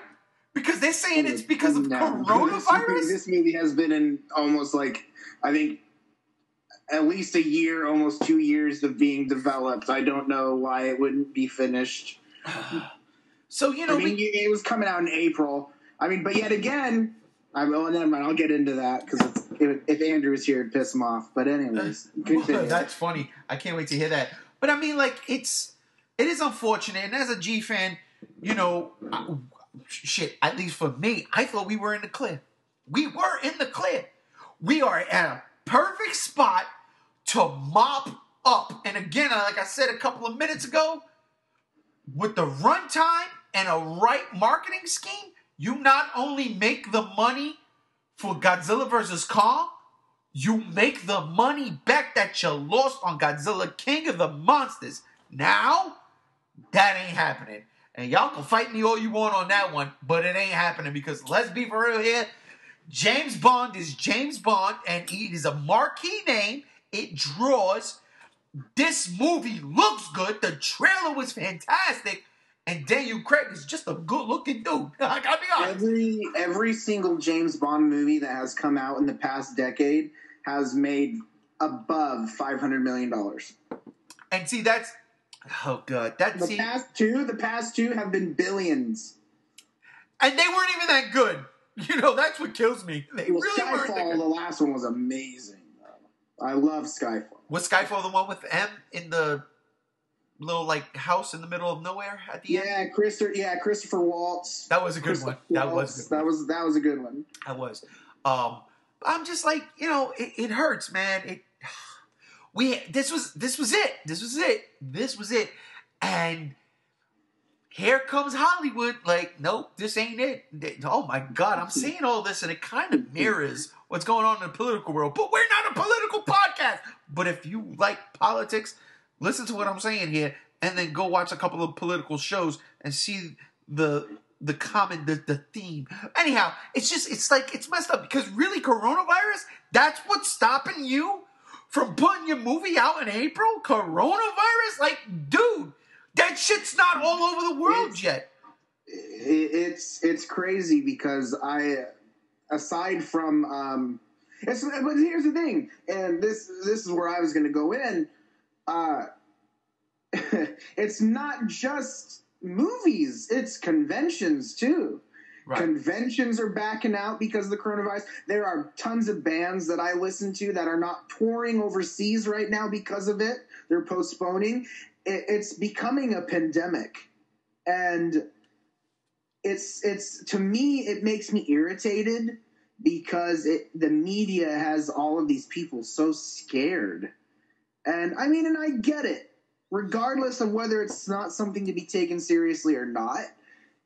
Because they're saying it's because of coronavirus. This movie has been in almost like, I think, at least a year, almost 2 years of being developed. I don't know why it wouldn't be finished. So, you know, I mean, it was coming out in April. I mean, but yet again, never mind, I'll get into that because if Andrew was here, it'd piss him off. But anyways, that's funny. I can't wait to hear that. But I mean, like, it is unfortunate. And as a G fan, you know, shit, at least for me, I thought we were in the clear. We were in the clear. We are at a perfect spot to mop up. And again, like I said a couple of minutes ago, with the runtime and a right marketing scheme, you not only make the money for Godzilla vs. Kong, you make the money back that you lost on Godzilla King of the Monsters. Now, that ain't happening. And y'all can fight me all you want on that one, but it ain't happening because let's be for real here. James Bond is James Bond, and it is a marquee name. It draws. This movie looks good. The trailer was fantastic. And Daniel Craig is just a good-looking dude. I gotta be honest. Every single James Bond movie that has come out in the past decade has made above $500 million. And see, that's... Oh, God. The past two have been billions. And they weren't even that good. You know, that's what kills me. They really weren't that good. The last one was amazing, though. I love Skyfall. Was Skyfall the one with M in the little, like, house in the middle of nowhere at the end? Christopher Waltz. That was a good one. That was a good one. That was a good one. That was. I'm just like, you know, it hurts, man. This was it. And here comes Hollywood. Like, nope, this ain't it. Oh my God, I'm seeing all this, and it kind of mirrors what's going on in the political world. But we're not a political podcast. But if you like politics, listen to what I'm saying here, and then go watch a couple of political shows and see the theme. Anyhow, it's messed up because really coronavirus, that's what's stopping you from putting your movie out in April? Coronavirus? Like, dude, that shit's not all over the world yet. It's crazy because aside from but here's the thing, and this is where I was going to go in. It's not just movies; it's conventions too. Right. Conventions are backing out because of the coronavirus. There are tons of bands that I listen to that are not touring overseas right now because of it. They're postponing. It's becoming a pandemic, and it's to me it makes me irritated because the media has all of these people so scared. And I mean, and I get it. Regardless of whether it's not something to be taken seriously or not,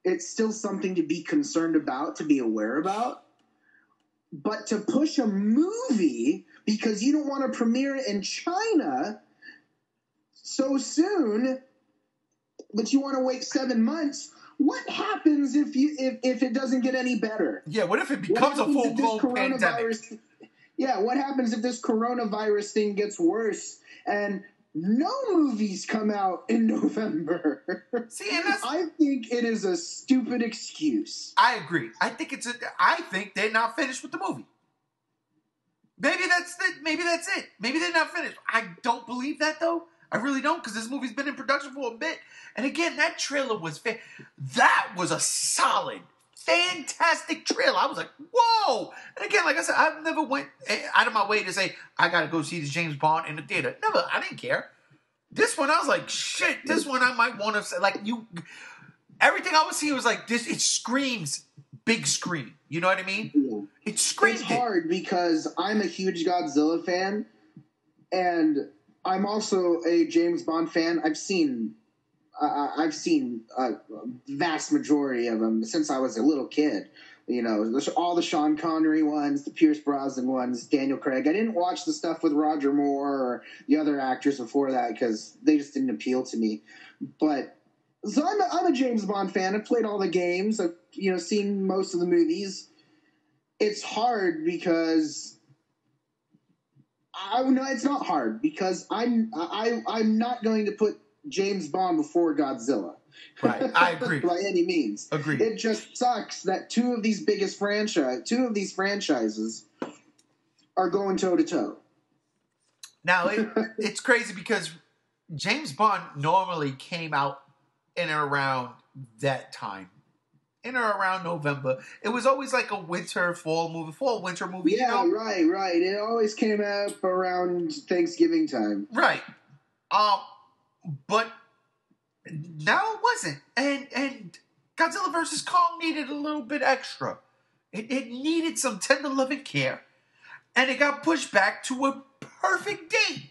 it's still something to be concerned about, to be aware about. But to push a movie because you don't want to premiere it in China so soon, but you want to wait 7 months, what happens if it doesn't get any better? Yeah, what if it becomes a full-blown pandemic? Yeah, what happens if this coronavirus thing gets worse and no movies come out in November? See, and I think it is a stupid excuse. I agree. I think they're not finished with the movie. Maybe that's it. Maybe they're not finished. I don't believe that though. I really don't, because this movie's been in production for a bit. And again, that trailer was that was a solid, fantastic trailer. I was like, whoa! And again, like I said, I've never went out of my way to say I gotta go see this James Bond in the theater. Never. I didn't care. This one, I was like, shit. This one, I might want to say, like, you. Everything I was seeing was like this. It screams big screen. You know what I mean? Yeah. It screams. It's hard because I'm a huge Godzilla fan, and I'm also a James Bond fan. I've seen a vast majority of them since I was a little kid. You know, all the Sean Connery ones, the Pierce Brosnan ones, Daniel Craig. I didn't watch the stuff with Roger Moore or the other actors before that because they just didn't appeal to me. But so I'm a James Bond fan. I've played all the games. I've seen most of the movies. It's hard because no, it's not hard because I'm not going to put James Bond before Godzilla. Right, I agree. By any means. Agreed. It just sucks that two of these franchises are going toe to toe. Now it's crazy because James Bond normally came out in and around that time. In or around November. It was always like a winter, winter movie. Yeah, right. It always came out around Thanksgiving time. Right. But now it wasn't. And Godzilla vs. Kong needed a little bit extra. It needed some tender loving care. And it got pushed back to a perfect date.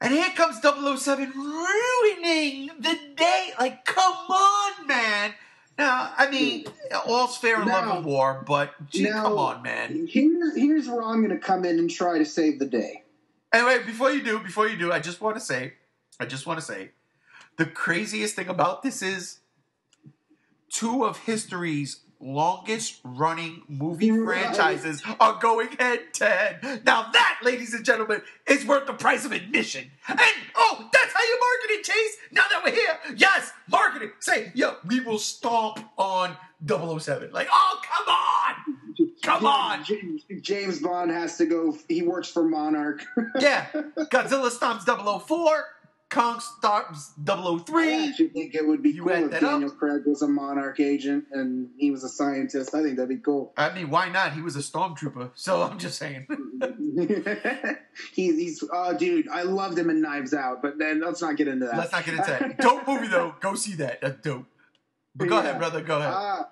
And here comes 007 ruining the day. Like, come on, man. Now, I mean, all's fair in love and war, but come on, man. Here's where I'm going to come in and try to save the day. Anyway, before you do, I just want to say, the craziest thing about this is two of history's longest running movie franchises are going head to head. Now that, ladies and gentlemen, is worth the price of admission. And, that's how you market it, Chase. Now that we're here, yes, market it. Say, we will stomp on 007. Like, come on. James Bond has to go. He works for Monarch. Yeah. Godzilla stomps 004. Kong stomps 003. I actually think it would be cool if Daniel Craig was a Monarch agent and he was a scientist. I think that'd be cool. I mean, why not? He was a stormtrooper, so I'm just saying. He's dude, I loved him in Knives Out, but then let's not get into that. Let's not get into that. Dope movie, though. Go see that. That's dope. But go ahead, brother. Go ahead.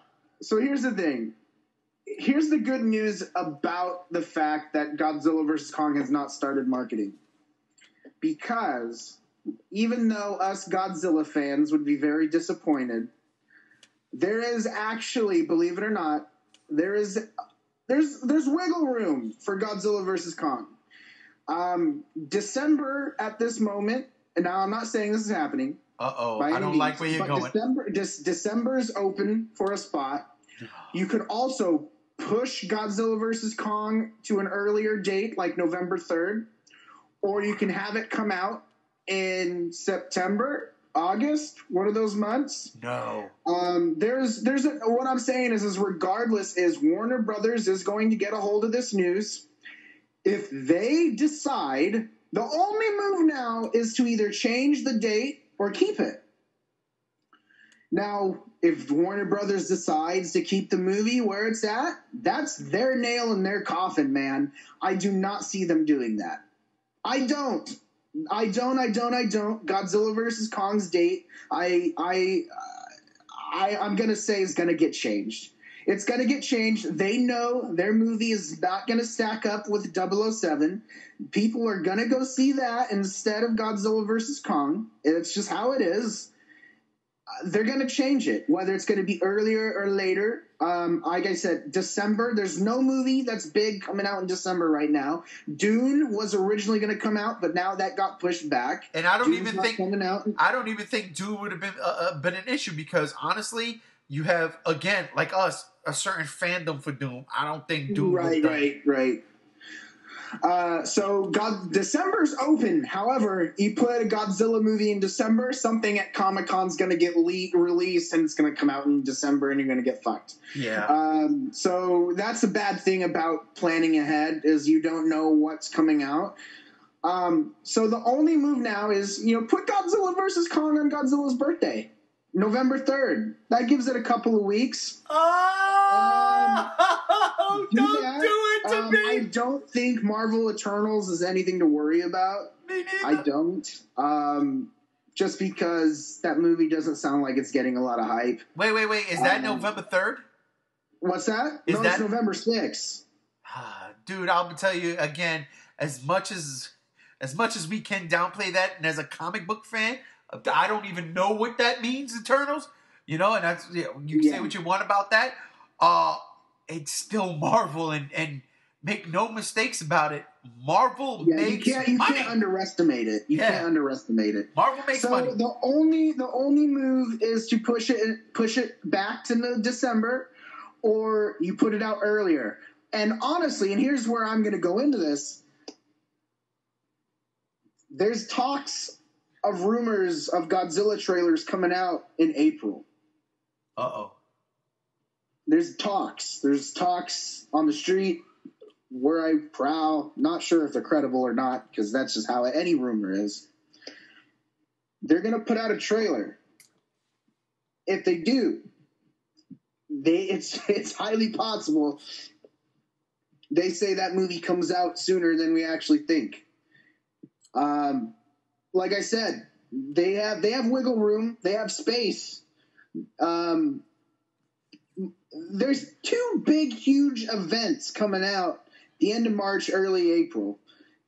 So here's the thing. Here's the good news about the fact that Godzilla vs. Kong has not started marketing. Because even though us Godzilla fans would be very disappointed, there is actually, believe it or not, there's wiggle room for Godzilla vs. Kong. December at this moment, and now I'm not saying this is happening. I don't like where you're going. December is open for a spot. You could also push Godzilla vs. Kong to an earlier date, like November 3rd, or you can have it come out in September, August, one of those months. No. What I'm saying is regardless, is Warner Brothers is going to get a hold of this news. If they decide, the only move now is to either change the date or keep it. Now, if Warner Brothers decides to keep the movie where it's at, that's their nail in their coffin, man. I do not see them doing that. I don't. Godzilla vs. Kong's date, I'm going to say is going to get changed. It's going to get changed. They know their movie is not going to stack up with 007. People are going to go see that instead of Godzilla vs. Kong. It's just how it is. They're going to change it, whether it's going to be earlier or later. Like I said, December, there's no movie that's big coming out in December right now. Dune was originally going to come out, but now that got pushed back. And I don't even think Dune would have been an issue because honestly, you have, again, like us, a certain fandom for Dune. I don't think Dune Right. So December's open. However, you put a Godzilla movie in December, something at Comic-Con's going to get released, and it's going to come out in December, and you're going to get fucked. Yeah. So that's a bad thing about planning ahead, is you don't know what's coming out. So the only move now is, put Godzilla vs. Kong on Godzilla's birthday, November 3rd. That gives it a couple of weeks. Oh, don't do it to me. I don't think Marvel Eternals is anything to worry about. Me neither. I don't. Just because that movie doesn't sound like it's getting a lot of hype. Wait. Is that November 3rd? What's that? It's November 6th. Dude, I'll tell you again, as much as we can downplay that, and as a comic book fan, I don't even know what that means, Eternals. And that's you can say what you want about that. It's still Marvel, and make no mistakes about it. Marvel makes money. You can't underestimate it. You can't underestimate it. Marvel makes money. So the only move is to push it back to December, or you put it out earlier. And honestly, and here's where I'm going to go into this. There's talks of rumors of Godzilla trailers coming out in April. Uh-oh. There's talks. There's talks on the street where I prowl. Not sure if they're credible or not, because that's just how any rumor is. They're going to put out a trailer. If they do, it's highly possible they say that movie comes out sooner than we actually think. Like I said, they have wiggle room. They have space. There's two big, huge events coming out the end of March, early April.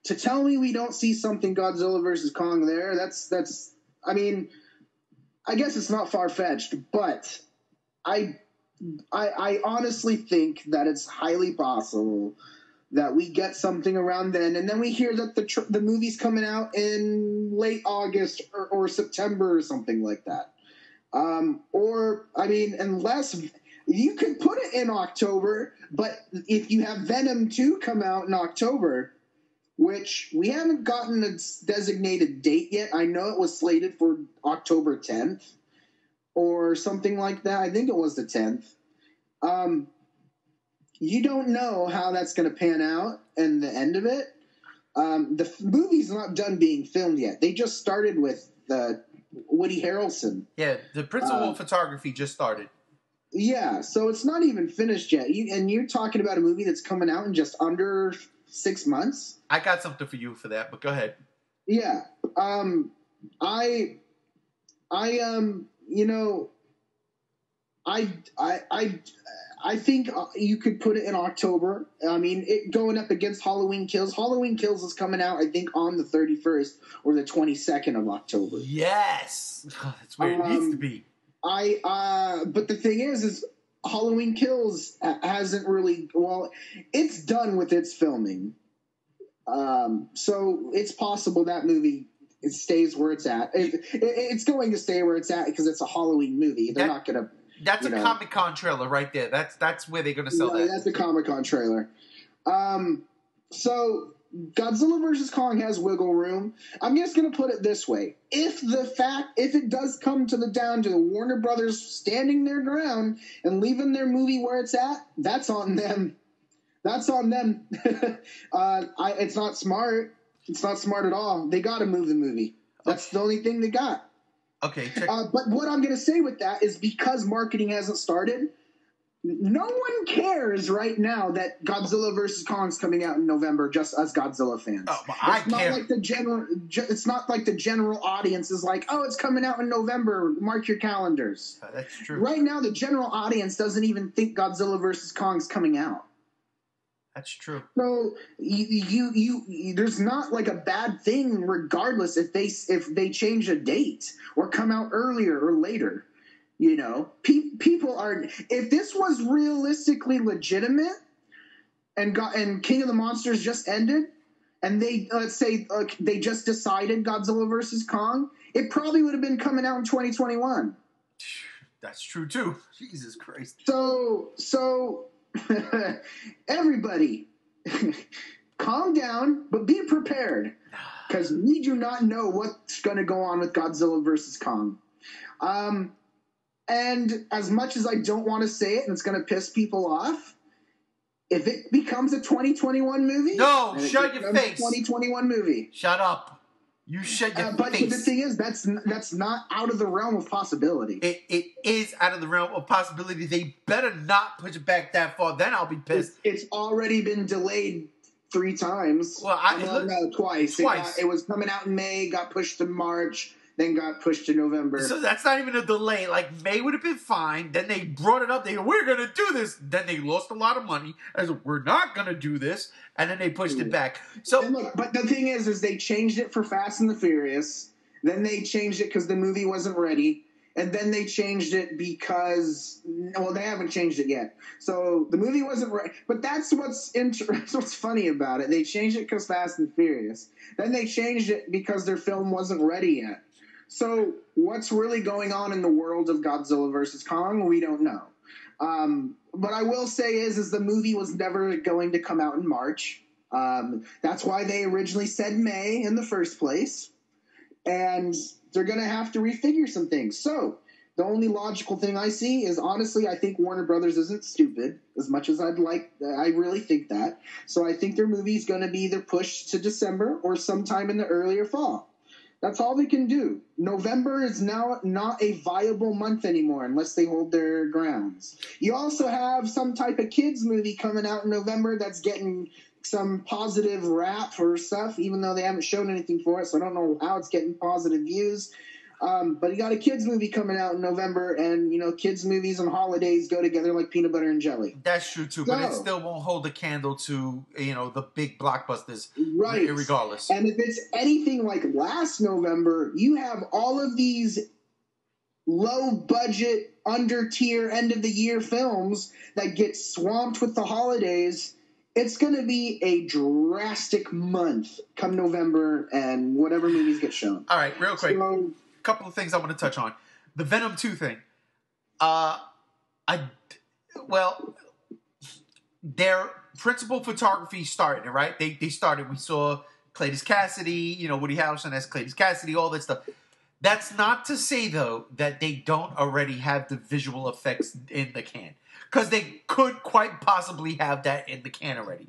To tell me we don't see something Godzilla versus Kong there, that's. I mean, I guess it's not far-fetched, but I honestly think that it's highly possible that we get something around then, and then we hear that the movie's coming out in late August or September or something like that. Unless you could put it in October, but if you have Venom 2 come out in October, which we haven't gotten a designated date yet. I know it was slated for October 10th or something like that. I think it was the 10th. You don't know how that's going to pan out and the end of it. The movie's not done being filmed yet. They just started with Woody Harrelson. Yeah, the principal photography just started. Yeah, so it's not even finished yet. And you're talking about a movie that's coming out in just under 6 months? I got something for you for that, but go ahead. Yeah. I think you could put it in October. I mean, it going up against Halloween Kills. Halloween Kills is coming out, I think, on the 31st or the 22nd of October. Yes, that's where it needs to be. But the thing is Halloween Kills hasn't really. Well, it's done with its filming. So it's possible that movie stays where it's at. It's going to stay where it's at because it's a Halloween movie. They're not going to. That's a Comic-Con trailer right there. That's where they're going to sell that. That's a Comic-Con trailer. So Godzilla vs. Kong has wiggle room. I'm just going to put it this way. If it does come down to the Warner Brothers standing their ground and leaving their movie where it's at, that's on them. That's on them. It's not smart. It's not smart at all. They got to move the movie. That's the only thing they got. Okay. But what I'm going to say with that is because marketing hasn't started, no one cares right now that Godzilla vs. Kong's coming out in November just as Godzilla fans. Oh, I care. It's not like the general audience is like, oh, it's coming out in November. Mark your calendars. That's true. Right now, the general audience doesn't even think Godzilla vs. Kong's coming out. That's true. So you there's not like a bad thing regardless if they change a date or come out earlier or later. You know, people are. If this was realistically legitimate, and King of the Monsters just ended, and they let's say they just decided Godzilla versus Kong, it probably would have been coming out in 2021. That's true too. Jesus Christ. So everybody, calm down, but be prepared. Because we do not know what's going to go on with Godzilla versus Kong. And as much as I don't want to say it, and it's going to piss people off, if it becomes a 2021 movie... No, shut your face. 2021 movie. Shut up. You shut your but face. But the thing is, that's not out of the realm of possibility. It is out of the realm of possibility. They better not push it back that far. Then I'll be pissed. It's already been delayed 3 times. Well, twice. Twice. It was coming out in May, got pushed to March, then got pushed to November. So that's not even a delay. Like, May would have been fine. Then they brought it up. They go, we're going to do this. Then they lost a lot of money. As we're not going to do this. And then they pushed it back. So and look, but the thing is they changed it for Fast and the Furious. Then they changed it because the movie wasn't ready. And then they changed it because, well, they haven't changed it yet. So the movie wasn't ready. But that's what's funny about it. They changed it because Fast and Furious. Then they changed it because their film wasn't ready yet. So what's really going on in the world of Godzilla versus Kong? We don't know. What I will say is the movie was never going to come out in March. That's why they originally said May in the first place. And they're going to have to refigure some things. So the only logical thing I see is, honestly, I think Warner Brothers isn't stupid as much as I'd like. I really think that. So I think their movie's going to be either pushed to December or sometime in the earlier fall. That's all they can do. November is now not a viable month anymore unless they hold their grounds. You also have some type of kids movie coming out in November that's getting some positive rap or stuff, even though they haven't shown anything for it, so I don't know how it's getting positive views. But you got a kids movie coming out in November, and, kids movies and holidays go together like peanut butter and jelly. That's true, too, but it still won't hold a candle to, the big blockbusters, right? Regardless. And if it's anything like last November, you have all of these low-budget, under-tier, end-of-the-year films that get swamped with the holidays. It's going to be a drastic month come November and whatever movies get shown. All right, real quick. Couple of things I want to touch on. The Venom 2 thing. Their principal photography started, right? They started. We saw Cletus Cassidy, Woody Harrelson as Cletus Cassidy, all that stuff. That's not to say, though, that they don't already have the visual effects in the can. Because they could quite possibly have that in the can already.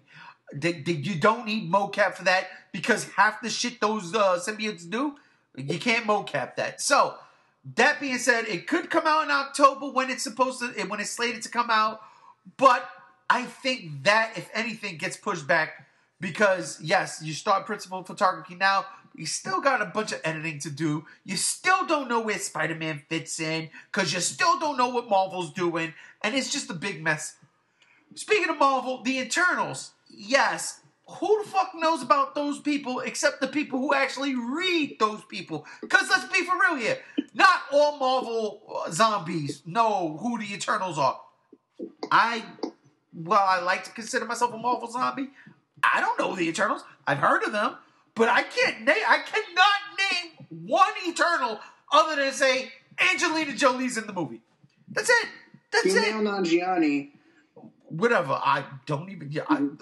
You don't need mocap for that, because half the shit those symbiotes do, you can't mocap that. So, that being said, it could come out in October when it's slated to come out. But I think that, if anything, gets pushed back. Because, yes, you start principal photography now. You still got a bunch of editing to do. You still don't know where Spider-Man fits in. Because you still don't know what Marvel's doing. And it's just a big mess. Speaking of Marvel, the Eternals. Yes. Who the fuck knows about those people except the people who actually read those people? Because let's be for real here. Not all Marvel zombies know who the Eternals are. I like to consider myself a Marvel zombie. I don't know the Eternals. I've heard of them. But I cannot name one Eternal other than say Angelina Jolie's in the movie. That's it. Kumail Nanjiani. Whatever. I don't even...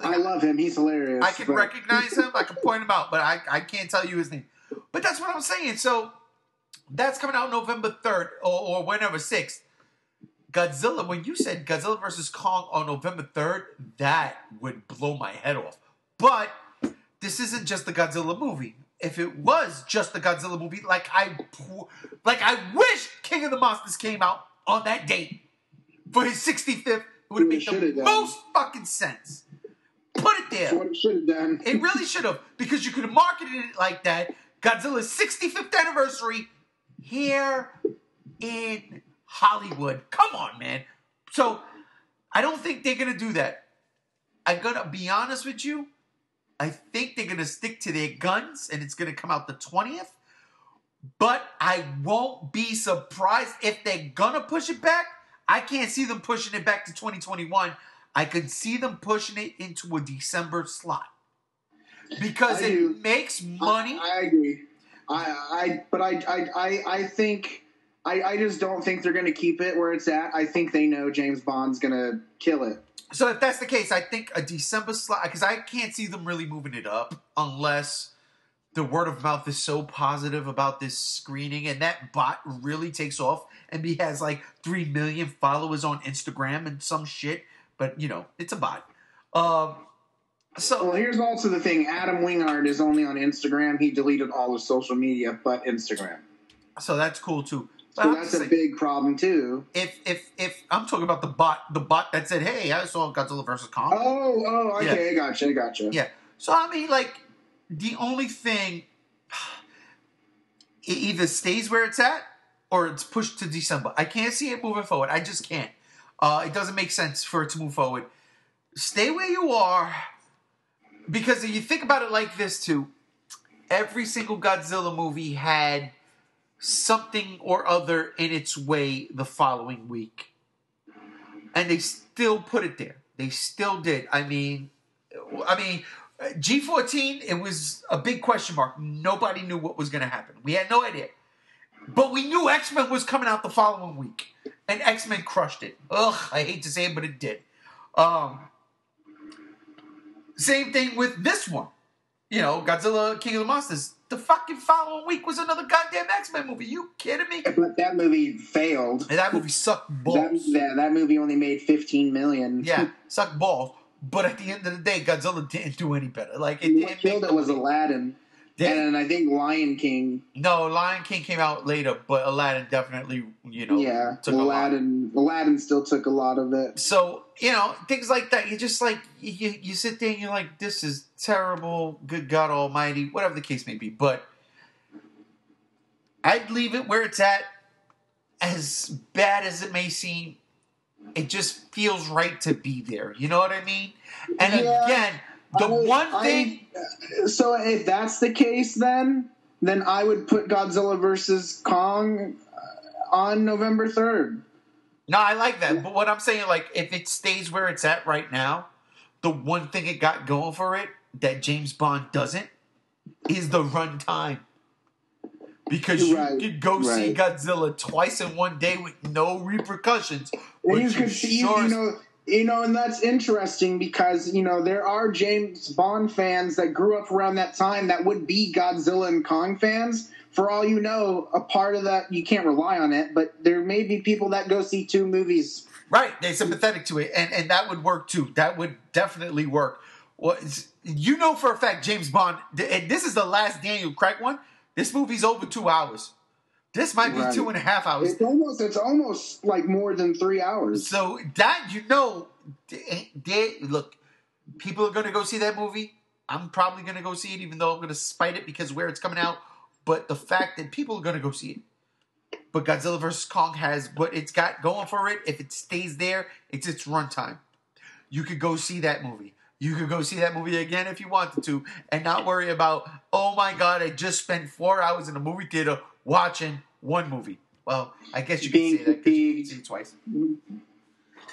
I love him. He's hilarious. I can recognize him. I can point him out. But I can't tell you his name. But that's what I'm saying. So, that's coming out November 3rd or whenever, 6th. Godzilla, when you said Godzilla vs. Kong on November 3rd, that would blow my head off. But this isn't just the Godzilla movie. If it was just the Godzilla movie, like I wish King of the Monsters came out on that date for his 65th, it would have made the most fucking sense. Put it there. That's what it should have done. It really should have, because you could have marketed it like that. Godzilla's 65th anniversary here in Hollywood. Come on, man. So, I don't think they're going to do that. I'm going to be honest with you. I think they're going to stick to their guns, and it's going to come out the 20th. But I won't be surprised if they're going to push it back. I can't see them pushing it back to 2021. I could see them pushing it into a December slot. Because it makes money. I agree. I think... I just don't think they're going to keep it where it's at. I think they know James Bond's going to kill it. So if that's the case, I think a December slot, because I can't see them really moving it up unless the word of mouth is so positive about this screening and that bot really takes off and he has like 3 million followers on Instagram and some shit. But, you know, it's a bot. Well, here's also the thing. Adam Wingard is only on Instagram. He deleted all of social media but Instagram. So that's cool, too. So that's a big problem too. If I'm talking about the bot that said, "Hey, I saw Godzilla vs. Kong." Oh, okay, yeah. I gotcha. Yeah. So I mean, like, the only thing, it either stays where it's at or it's pushed to December. I can't see it moving forward. I just can't. It doesn't make sense for it to move forward. Stay where you are, because if you think about it like this too, every single Godzilla movie had something or other in its way the following week. And they still put it there. They still did. I mean, G14, it was a big question mark. Nobody knew what was going to happen. We had no idea. But we knew X-Men was coming out the following week. And X-Men crushed it. Ugh, I hate to say it, but it did. Same thing with this one. You know, Godzilla, King of the Monsters. The fucking following week was another goddamn X-Men movie. You kidding me? But that movie failed. And that movie sucked balls. That movie only made $15 million. Yeah, sucked balls. But at the end of the day, Godzilla didn't do any better. Like, what killed it was Aladdin. And I think Lion King. No, Lion King came out later, but Aladdin definitely, you know, took Aladdin. Aladdin still took a lot of it. So, you know, things like that. You just like you sit there and you're like, this is terrible. Good God Almighty, whatever the case may be. But I'd leave it where it's at. As bad as it may seem, it just feels right to be there. You know what I mean? And again, one thing. So if that's the case, then I would put Godzilla vs. Kong on November 3rd. No, I like that. But what I'm saying, like, if it stays where it's at right now, the one thing it got going for it that James Bond doesn't is the runtime. Because you could go see Godzilla twice in one day with no repercussions. And you could see, and that's interesting because, there are James Bond fans that grew up around that time that would be Godzilla and Kong fans. For all you know, a part of that, you can't rely on it, but there may be people that go see two movies. Right, they're sympathetic to it, and that would work too. That would definitely work. Well, you know for a fact, James Bond, and this is the last Daniel Craig one, this movie's over 2 hours. This might be 2.5 hours. It's almost like more than 3 hours. So that, look, people are going to go see that movie. I'm probably going to go see it, even though I'm going to spite it because where it's coming out. But the fact that people are going to go see it. But Godzilla vs. Kong has what it's got going for it. If it stays there, it's its runtime. You could go see that movie. You could go see that movie again if you wanted to and not worry about, oh my God, I just spent 4 hours in a movie theater watching one movie. Well, I guess you can say that because you can see it twice.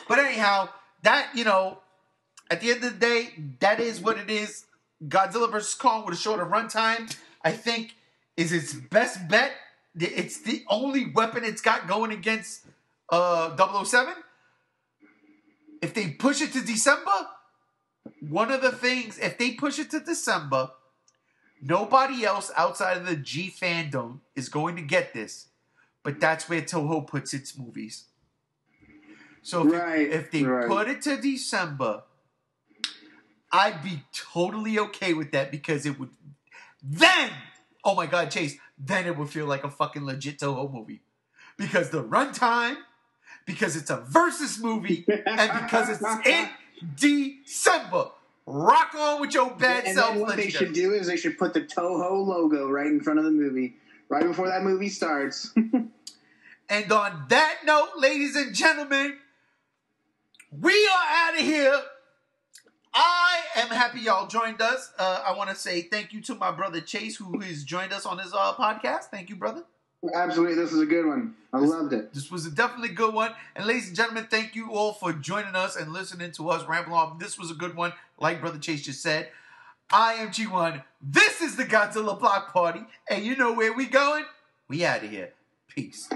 But anyhow, that, at the end of the day, that is what it is. Godzilla vs. Kong with a shorter runtime, I think, is its best bet. It's the only weapon it's got going against 007. If they push it to December, one of the things, if they push it to December, nobody else outside of the G fandom is going to get this. But that's where Toho puts its movies. So if they put it to December, I'd be totally okay with that because it would then, oh my God, Chase, then it would feel like a fucking legit Toho movie. Because the runtime, because it's a versus movie, and because it's in December. Rock on with your bad self. And then what they should do is they should put the Toho logo right in front of the movie, right before that movie starts. And on that note, ladies and gentlemen, we are out of here. I am happy y'all joined us. I want to say thank you to my brother Chase, who has joined us on this podcast. Thank you, brother. Absolutely. This was a good one. I loved it. This was a definitely good one. And ladies and gentlemen, thank you all for joining us and listening to us ramble on. This was a good one, like Brother Chase just said. I am G1. This is the Godzilla Block Party. And you know where we going? We out of here. Peace.